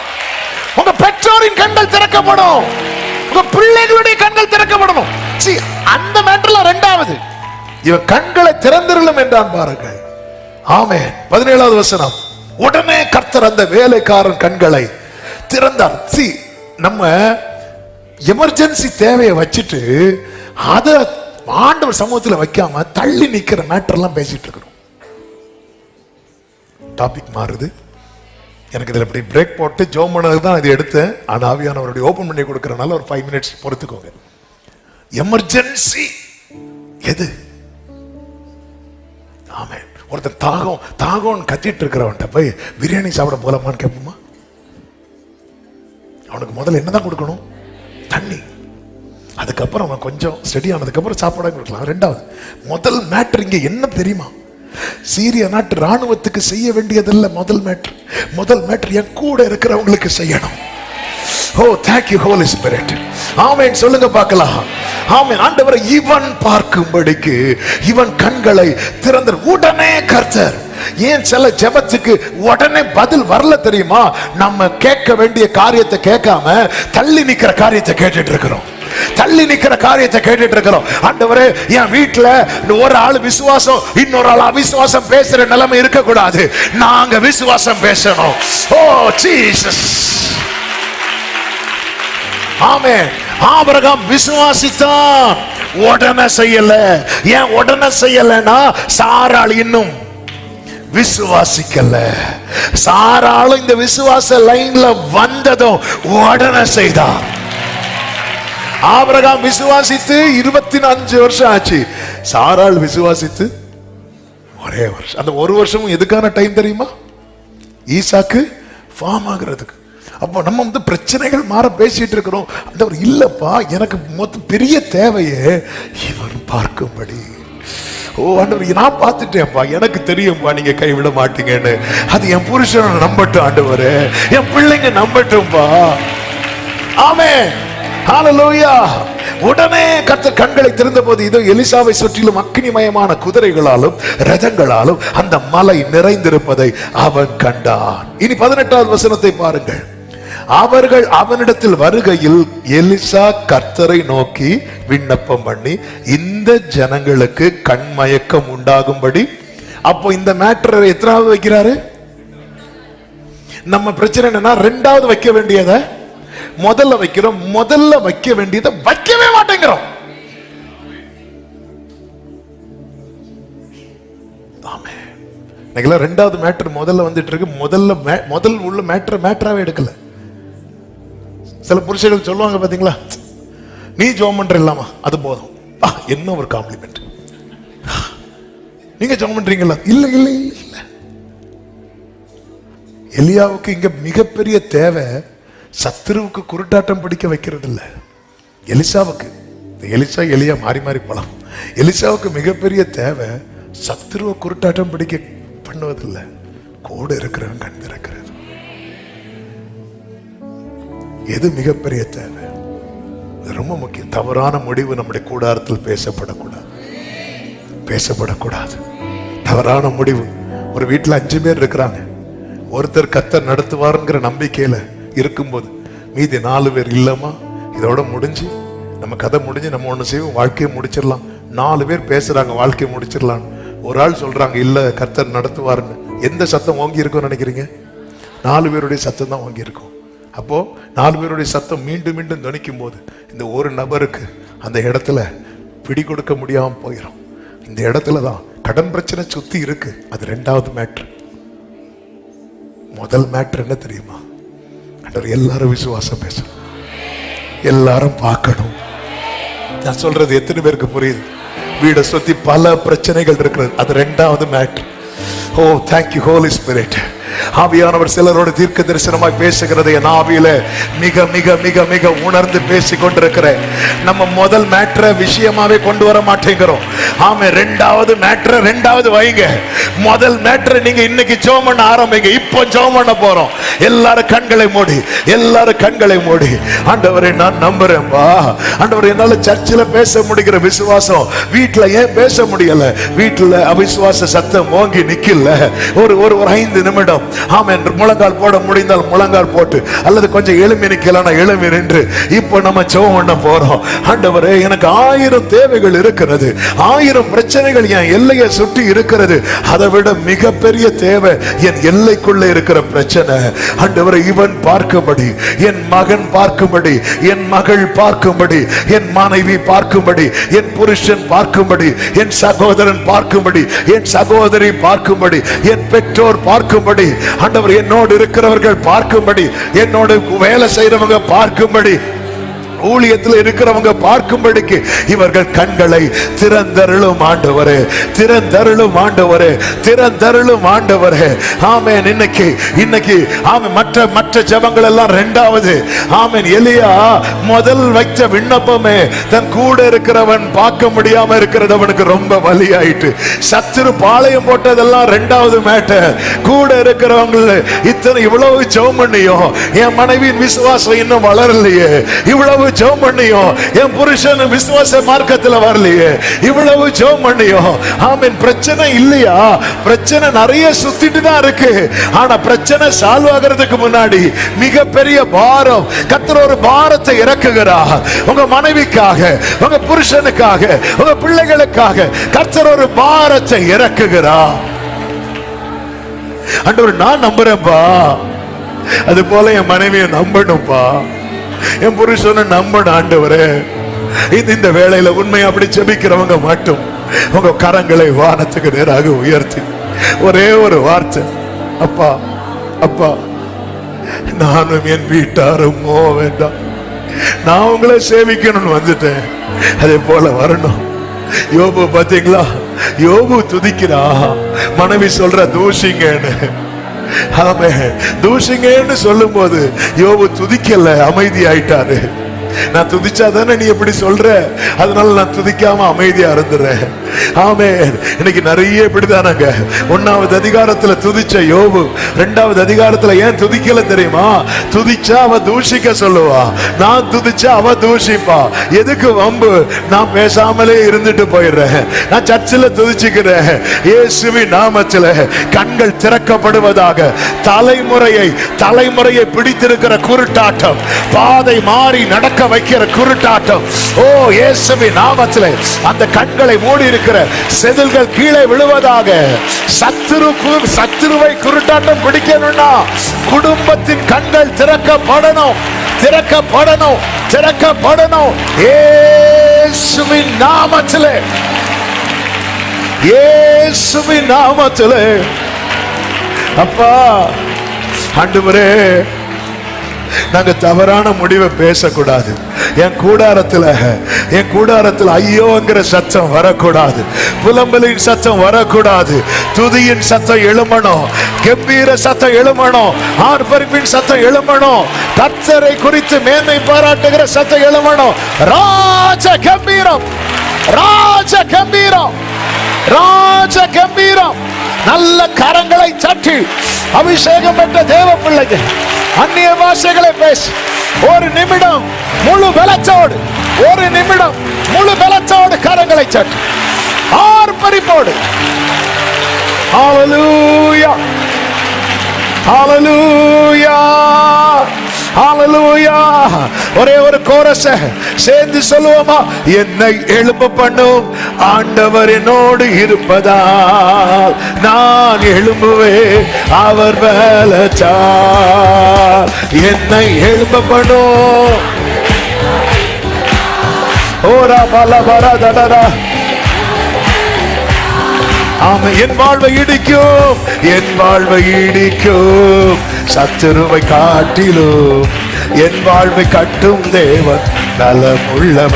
உங்க பெற்றோரின் கண்கள் திறக்கப்படும், உங்க பிள்ளைகளுடைய கண்கள் திறக்கப்படணும். அந்த மேட்டர்ல 2வது இவன் கண்களை திறந்திருளும் என்றான் பாருங்கள். ஆமென். 17வது வசனம். உடனே கர்த்தர் அந்த வேலைக்காரன் கண்களை திறந்தார். நம்ம எமர்ஜென்சி தேவையை வச்சுட்டு அதை ஆண்டவர் சமூகத்தில் வைக்காம தள்ளி நிக்கிற மேட்டர்லாம் பேசிட்டு இருக்கிறோம். டாபிக் மாறுது. எனக்கு இதில் இப்படி பிரேக் போட்டு ஜோம் பண்ணதுக்கு தான் இது எடுத்தேன். ஆனா ஆவியானவருடைய ஓபன் பண்ணி கொடுக்கறனால ஒரு 5 minutes பொறுத்துக்கோங்க. எமர்ஜென்சி எது? ஆமென். ஒருத்தர் தாகம் கத்திட்டு இருக்கிறவன்ட்ட போய் பிரியாணி சாப்பிட போலாமான்னு கேட்போமா? அவனுக்கு முதல்ல என்னதான் கொடுக்கணும்? தண்ணி. அதுக்கப்புறம் அவன் கொஞ்சம் ஸ்டடி ஆனதுக்கு அப்புறம் சாப்பாடு கொடுக்கலாம். 2வது முதல் மேட்டர் இங்க என்ன தெரியுமா? சீரிய நாட்டு ராணுவத்துக்கு செய்ய வேண்டியதல்ல முதல் மேட்டர் என் கூட இருக்கிறவங்களுக்கு செய்யணும். ஓ, thank you Holy Spirit. ஆமென். சொல்லுங்க பார்க்கலாம். ஆமென். ஆண்டவர் இவன் பார்க்கும்படிக்கு இவன் கண்களை திறந்த உடனே கர்த்தர். ஏன் சில ஜெபத்துக்கு உடனே பதில் வரல தெரியுமா? நம்ம கேட்க வேண்டிய காரியத்தை கேட்காம தள்ளி நிக்கிற காரியத்தை கேட்டுட்டு இருக்கிறோம். ஆண்டவரே, என் வீட்டுல ஒரு ஆள் விசுவாசம், இன்னொரு ஆள் அவிசுவாசம் பேசுற நிலைமை இருக்க கூடாது. நாங்க விசுவாசம் பேசணும். ஓ ஜீசஸ். ஆமென். ஆபிரகாம் விசுவாசித்தான், உடனே செய்யல. ஏன் உடனே செய்யலனா சாராள் இன்னும் விசுவாசிக்கல. சாராளும் இந்த விசுவாச லைன்ல வந்ததும் உடனே செய்தான். ஆபிரகாம் விசுவாசித்து 25 வருஷம் ஆச்சு. சாராள் விசுவாசித்து ஒரே வருஷம். அந்த ஒரு வருஷமும் எதுக்கான டைம் தெரியுமா? ஈசாக்கு ஃபார்ம் ஆகிறதுக்கு. அப்போ நம்ம பிரச்சனைகள் மாற பேசிட்டு இருக்கிறோம். ஆண்டவர் இல்லப்பா, எனக்கு பெரிய தேவையே இவன் பார்க்கும்படி. ஓ ஆண்டவர், நான் பார்த்துட்டேன்ப்பா, எனக்கு தெரியும்பா நீங்க கைவிட மாட்டீங்கன்னு. அது என் புருஷனை நம்பட்டும் ஆண்டவரே, என் பிள்ளைங்க நம்பட்டும்பா. ஆமென். ஹல்லேலூயா. உடனே கர்த்தர் கண்களை திறந்த போது இதோ எலிசாவை சுற்றிலும் அக்கினிமயமான குதிரைகளாலும் ரதங்களாலும் அந்த மலை நிறைந்திருப்பதை அவன் கண்டான். இனி 18வது வசனத்தை பாருங்கள். அவர்கள் அவனிடத்தில் வருகையில் எலிசா கர்த்தரை நோக்கி விண்ணப்பம் பண்ணி இந்த ஜனங்களுக்கு கண்மயக்கம் உண்டாகும்படி. அப்போ இந்த மேட்டரை எத்தனாவது வைக்கிறாரு? நம்ம பிரச்சனை என்னன்னா 2வது வைக்க வேண்டியத முதல்ல வைக்கிறோம். முதல்ல வைக்க வேண்டியதை வைக்கவே மாட்டேங்கிறோம். ஆமென். 2வது மேட்டர் முதல்ல வந்துட்டு இருக்கு. முதல் உள்ள மேட்டராவே எடுக்கல. சில புருஷர்கள் சொல்லுவாங்க பாத்தீங்களா, நீ ஜெபம் பண்ற இல்லாமா அது போதும். என்ன ஒரு காம்ப்ளிமெண்ட். நீங்க ஜெபம் பண்றீங்களா? இல்ல இல்ல இல்ல. எலியாவுக்கு இங்க மிகப்பெரிய தேவை சத்துருவுக்கு குருட்டாட்டம் பிடிக்க வைக்கிறது இல்ல. எலிசாவுக்கு, எலியா மாறி மாறி போலாம். எலிசாவுக்கு மிகப்பெரிய தேவை சத்துருவை குருட்டாட்டம் பிடிக்க பண்ணுவதில்லை, கூட இருக்கிறவன் கண் திறக்கிறது. எது மிகப்பெரிய தேவை? ரொம்ப முக்கியம். தவறான முடிவு நம்முடைய கூடாரத்தில் பேசப்படக்கூடாது. தவறான முடிவு. ஒரு வீட்டில் 5 பேர் இருக்கிறாங்க. ஒருத்தர் கர்த்தர் நடத்துவாருங்கிற நம்பிக்கையில இருக்கும்போது மீதி 4 பேர் இல்லம்மா, இதோட முடிஞ்சு நம்ம கதை முடிஞ்சு நம்ம ஒண்ணு செய்வோம், வாழ்க்கையை முடிச்சிடலாம். 4 பேர் பேசுறாங்க வாழ்க்கையை முடிச்சிடலாம். ஒரு ஆள் சொல்றாங்க இல்ல கர்த்தர் நடத்துவாருன்னு. எந்த சத்தம் ஓங்கி இருக்கும்னு நினைக்கிறீங்க? 4 பேருடைய சத்தம் தான் ஓங்கி இருக்கும். அப்போ 4 பேருடைய சத்தம் மீண்டும் மீண்டும் துணிக்கும் போது இந்த ஒரு நபருக்கு அந்த இடத்துல பிடி கொடுக்க முடியாம போயிடும். இந்த இடத்துல தான் கடன் பிரச்சனை சுத்தி இருக்கு. அது 2வது மேட்ரு. முதல் மேட்ரு என்ன தெரியுமா? எல்லாரும் விசுவாசம் பேசணும், எல்லாரும் பார்க்கணும். நான் சொல்றது எத்தனை பேருக்கு புரியுது? வீடை சுத்தி பல பிரச்சனைகள் இருக்கிறது. அது 2வது மேட்ரு. ஓ தேங்க்யூ ஹோலி ஸ்பிரிட். ஆவியானவர் சிலரோட தீர்க்க தரிசனமாய் பேசுகிறதை என் ஆவியில மிக மிக மிக மிக உணர்ந்து பேசிக் கொண்டிருக்கிறேன். நம்ம முதல் மேட்ரை விஷயமாவே கொண்டு வர மாட்டேங்கிறோம். ஆமே, 2வது மேட்ரை 2வது வைங்க. முதல் மேட்ரை நீங்க இன்னைக்கு ஜெபம் பண்ண ஆரம்பிங்க. இப்போ ஜெபம் பண்ண போறோம். எல்லாரும் கண்களை மூடி ஆண்டவரே நான் நம்புறேன்பா. ஆண்டவரே என்னால சர்ச்சில் பேச முடிகிற விசுவாசம் வீட்டுல ஏன் பேச முடியல? வீட்டுல அவிசுவாச சத்தம் ஓங்கி நிக்கல. ஒரு 5 நிமிடம் ஆமென். முழங்கால் போட முடிந்தால் முழங்கால் போட்டு, அல்லது கொஞ்சம் எழுமி நிக்கலாம் எழுமி நின்று இப்போ நம்ம ஜெபம் பண்ண போறோம். ஆண்டவரே எனக்கு 1000 தேவைகள் இருக்கிறது, 1000 பிரச்சனைகள் என் எல்லையை சுற்றி இருக்கிறது. அதை விட மிகப்பெரிய தேவை என் எல்லைக்குள்ள இருக்கிற பிரச்சனை. ஆண்டவரே இவன் பார்க்கும்படி, என் மகன் பார்க்கும்படி, என் மகள் பார்க்கும்படி, என் மனைவி பார்க்கும்படி, என் புருஷன் பார்க்கும்படி, என் சகோதரன் பார்க்கும்படி, என் சகோதரி பார்க்கும்படி, என் பெற்றோர் பார்க்கும்படி, ஆண்டவர் என்னோடு இருக்கிறவர்கள் பார்க்கும்படி, என்னோடு வேலை செய்யறவங்க பார்க்கும்படி, ஊழியத்தில் இருக்கிறவங்க பார்க்கும்படிக்கு இவர்கள் கண்களை திறந்தருளும் ஆண்டவரே, திறந்தருளும் ஆண்டவரே, திறந்தருளும் ஆண்டவரே. ஆமென். இன்னைக்கு ஆமென். மற்ற ஜெபங்கள் எல்லாம் 2வது. ஆமென். எலியா முதல் வைத்த விண்ணப்பமே தன் கூட இருக்கிறவன் பார்க்க முடியாம இருக்கிறது அவனுக்கு ரொம்ப வலியாயிட்டு. சத்துரு பாளையம் போட்டதெல்லாம் 2வது மேட்டர். கூட இருக்கிறவங்க இவ்வளவு ஜெபம் பண்ணியும் என் மனைவியின் விசுவாசம் இன்னும் வளரலையே, இவ்வளவு ஜெபம் பண்ணியும் என் புருஷன் விசுவாச மார்க்கத்தில் வரலையே, இவ்வளவு ஜெபம் பண்ணியும் ஆமென். பிரச்சனை இல்லையா? பிரச்சனை நிறைய சுத்திட்டு தான் இருக்கு. ஆனா பிரச்சனை சால்வ் ஆகிறதுக்கு முன்னாடி மிகப்பெரிய பாரம். கர்த்தர் ஒரு பாரத்தை இறக்குகிறார். உங்க மனைவிக்காக, உங்க புருஷனுக்காக, உங்க பிள்ளைகளுக்காக கர்த்தர் ஒரு பாரத்தை இறக்குகிறார். ஆண்டவர் நான் நம்புறேன்பா. அது போல என் மனைவியை நம்பணும்பா, என் புருஷனை நம்பணும். ஆண்டவரே இந்த வேளையில உண்மை அப்படி ஜெபிக்கிறவங்க மட்டும் உங்க கரங்களை வானத்துக்கு நேராக உயர்த்தி ஒரே ஒரு வார்த்தை, அப்பா அப்பா நானும் என் வீட்டாரும் வேண்டாம், நான் உங்களை சேவிக்கணும்னு வந்துட்டேன். அதே போல வரணும். யோபு பாத்தீங்களா? யோபு துதிக்கிறா, மனைவி சொல்ற தூஷிங்கன்னு. ஆமென். தூஷிங்கன்னு சொல்லும் போது யோபு துதிக்கல, அமைதி ஆயிட்டாரு. நான் துதிச்சா தானே நீ எப்படி சொல்ற, அதனால நான் துதிக்காம அமைதியா இருந்துறேன். ஆமென். இன்னைக்கு நிறைய இப்படிதானாங்க. 1வது அதிகாரத்துல துதிச்ச யோபு 2வது அதிகாரத்துல ஏன் துதிக்கல தெரியுமா? துதிச்சா அவ தூஷிக்க சொல்லுவா, நான் துதிச்சா அவ தூஷிப்பா. எதுக்கு வம்பு? நான் பேசாமலே இருந்துட்டு போயிடுறேன். நான் சர்ச்சில் துதிச்சுக்கிறேன். இயேசுவின் நாமத்திலே கண்கள் திறக்கப்படுவதாக. தலைமுறையை பிடித்திருக்கிற குருட்டாட்டம், பாதை மாறி நடக்க வைக்கிற குருட்டாட்டம், ஓ இயேசுவின் நாமத்திலே அந்த கண்களை மூடி இருக்கிற செதில்கள் கீழே விழுவதாக. சத்துருவை குருட்டாட்டம் பிடிக்கணும்னா குடும்பத்தின் கண்கள் திறக்கப்படணும். இயேசுவின் நாமத்திலே, இயேசுவின் நாமத்திலே. அப்பா ஆண்டவரே நாங்க தவறான முடிவை பேசக்கூடாது. என் கூடாரத்தில் ஐயோங்கிற சத்தம் வரக்கூடாது, புலம்பலின் சத்தம் வரக்கூடாது. துதியின் சத்தம் எழுமணும், கம்பீர சத்தம் எழுமணும், ஆர்ப்பரிப்பின் சத்தம் எழுமணும், கர்த்தரை குறித்து மேன்மை பாராட்டுகிற சத்தம் எழுமணும். ராஜ கம்பீரம், ராஜ கம்பீரம். ராஜ கம்பீரம். நல்ல கரங்களை தட்டி அபிஷேகம் பெற்ற தேவ பிள்ளைகள் அந்நிய பாஷைகளை பேசி ஒரு நிமிடம் முழு பலத்தோடு, ஒரு நிமிடம் முழு பலத்தோடு கரங்களை தட்டி ஆர்ப்பரிப்போடு ஹல்லேலூயா, ஹல்லேலூயா, ஹல்லேலூயா. ஒரே ஒரு கோரஸ் சேர்ந்து சொல்லுவோமா? என்னை எழும்ப பண்ணும் ஆண்டவர் என்னோடு இருப்பதால் நான் எழும்புவேன் அவர் பலத்தால். என்னை எழும்ப பண்ணும். ஓரா பல பரதடா. ஆமா, என் வாழ்வை இடிக்கும், என் வாழ்வை இடிக்கும் சத்துருவை காட்டிலும் என் வாழ்வை கட்டும் தேவன் நலம் உள்ளவர்.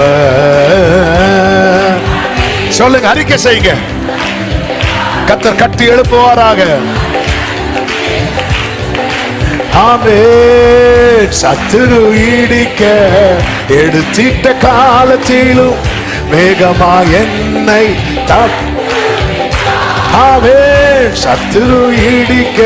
சொல்லுங்க, அறிக்கை செய்யுங்க. கர்த்தர் கட்டி எழுப்புவாராக. ஆமென். சத்துரு இடிக்க எடுத்திட்ட காலத்திலும் வேகமா என்னை ஆமென். சத்துரு இடிக்க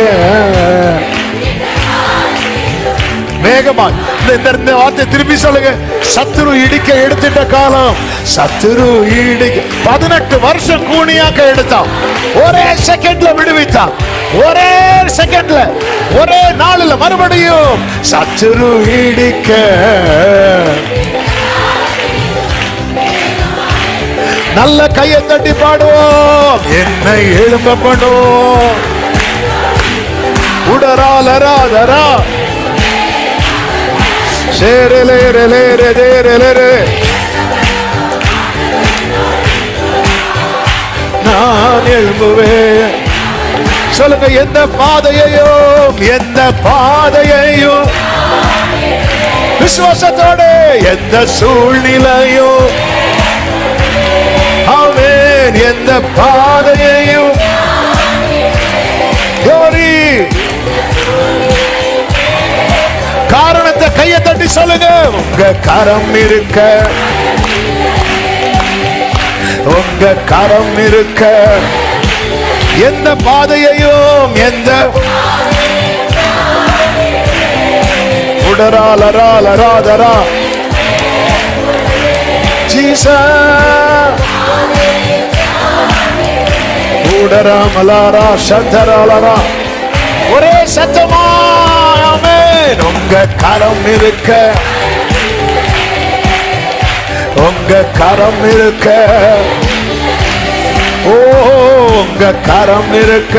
வேகமாய். இந்த வார்த்தை திருப்பி சொல்லுங்க. சத்துரு இடிக்க எடுத்துட்ட காலம். சத்துரு இடிக்க 18 வருஷம் கூனியாக்க எடுத்தான். ஒரே செகண்ட்ல விடுவித்தான். ஒரே செகண்ட்ல, ஒரே நாளில் மறுபடியும் சத்துரு இடிக்க. நல்ல கையை தட்டி பாடுவோம். என்னை எழும்ப பண்ணும் உடராலராதரா நான் எழும்புவேன். சொல்லுங்க, எந்த பாதையையும், எந்த பாதையையும் விசுவாசத்தோடு, எந்த சூழ்நிலையும் ஆமென், எந்த பாதையையும் காரணத்தை கையை தட்டி சொல்லுங்க. உங்க கரம் இருக்க, உங்க கரம் இருக்க எந்த பாதையையும், எந்த உடராலராலராதரா ஜீசஸ் உடராமலாரா சந்தராலரா. ஒரே சத்தமா ஆமென். உங்க கரம் இருக்க, உங்க கரம் இருக்க, ஓ உங்க கரம் இருக்க.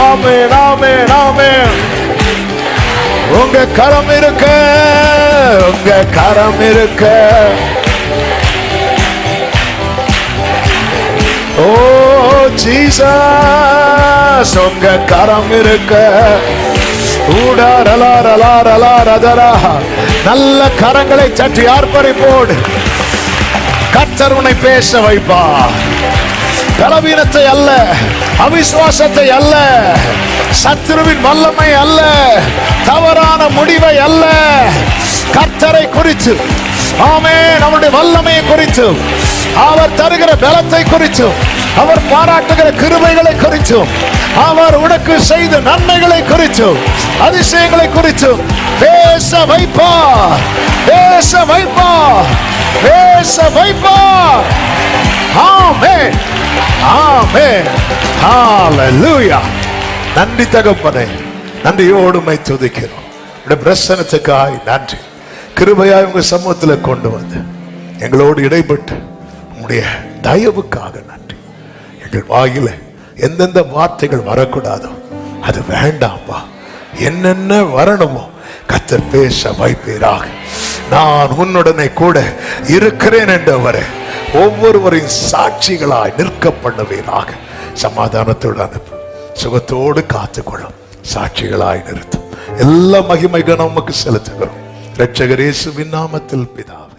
ஆமென், ஆமென், ஆமென். உங்க கரம் இருக்க, உங்க கரம் இருக்க. ஓ ஜீசஸ், உங்க கரம் இருக்க. நல்ல கரங்களை சற்றி ஆர்ப்பரிப்போடு கர்த்தர் உன்னை பேச வைப்பா. பலவீனத்தை அல்ல, அவிசுவாசத்தை அல்ல, சத்துருவின் வல்லமை அல்ல, தவறான முடிவை அல்ல, கர்த்தரை குறித்து ஆமென், அவருடைய வல்லமையை குறித்து, அவர் தருகிற பலத்தை குறித்து, அவர் பாராட்டுகிற கிருபைகளை குறித்து, அவர் உனக்கு செய்த நன்மைகளை குறித்து, அதிசயங்களை குறித்து பேச வைப்பா, பேச வைப்பா, பேச வைப்பா. ஆமென், ஆமென், ஹல்லேலூயா. நன்றி தகப்பனே, நன்றியோடு உம்மை துதிக்கிறோம். உம்முடைய பிரசன்னத்துக்காய் நன்றி. கிருபையாய் உங்க சமூகத்தில் கொண்டு வந்து எங்களோடு இடைப்பட்டு உம்முடைய தயவுக்காக நன்றி. எங்கள் வாயில எந்தெந்த வார்த்தைகள் வரக்கூடாதோ அது வேண்டாம்பா. என்னென்ன வரணுமோ கர்த்தர் பேச வைப்பீராக. நான் உன்னுடனே கூட இருக்கிறேன் என்றவரை ஒவ்வொருவரின் சாட்சிகளாய் நிற்க பண்ணுவீராக. சமாதானத்தோடு அனுப்பு, சுகத்தோடு காத்துக்கொள்ளும், சாட்சிகளாய் நிறுத்தும். எல்லா மகிமை கனம் உமக்கு செலுத்துகிறோம். இரட்சகர் இயேசுவின் நாமத்தில் பிதாவே.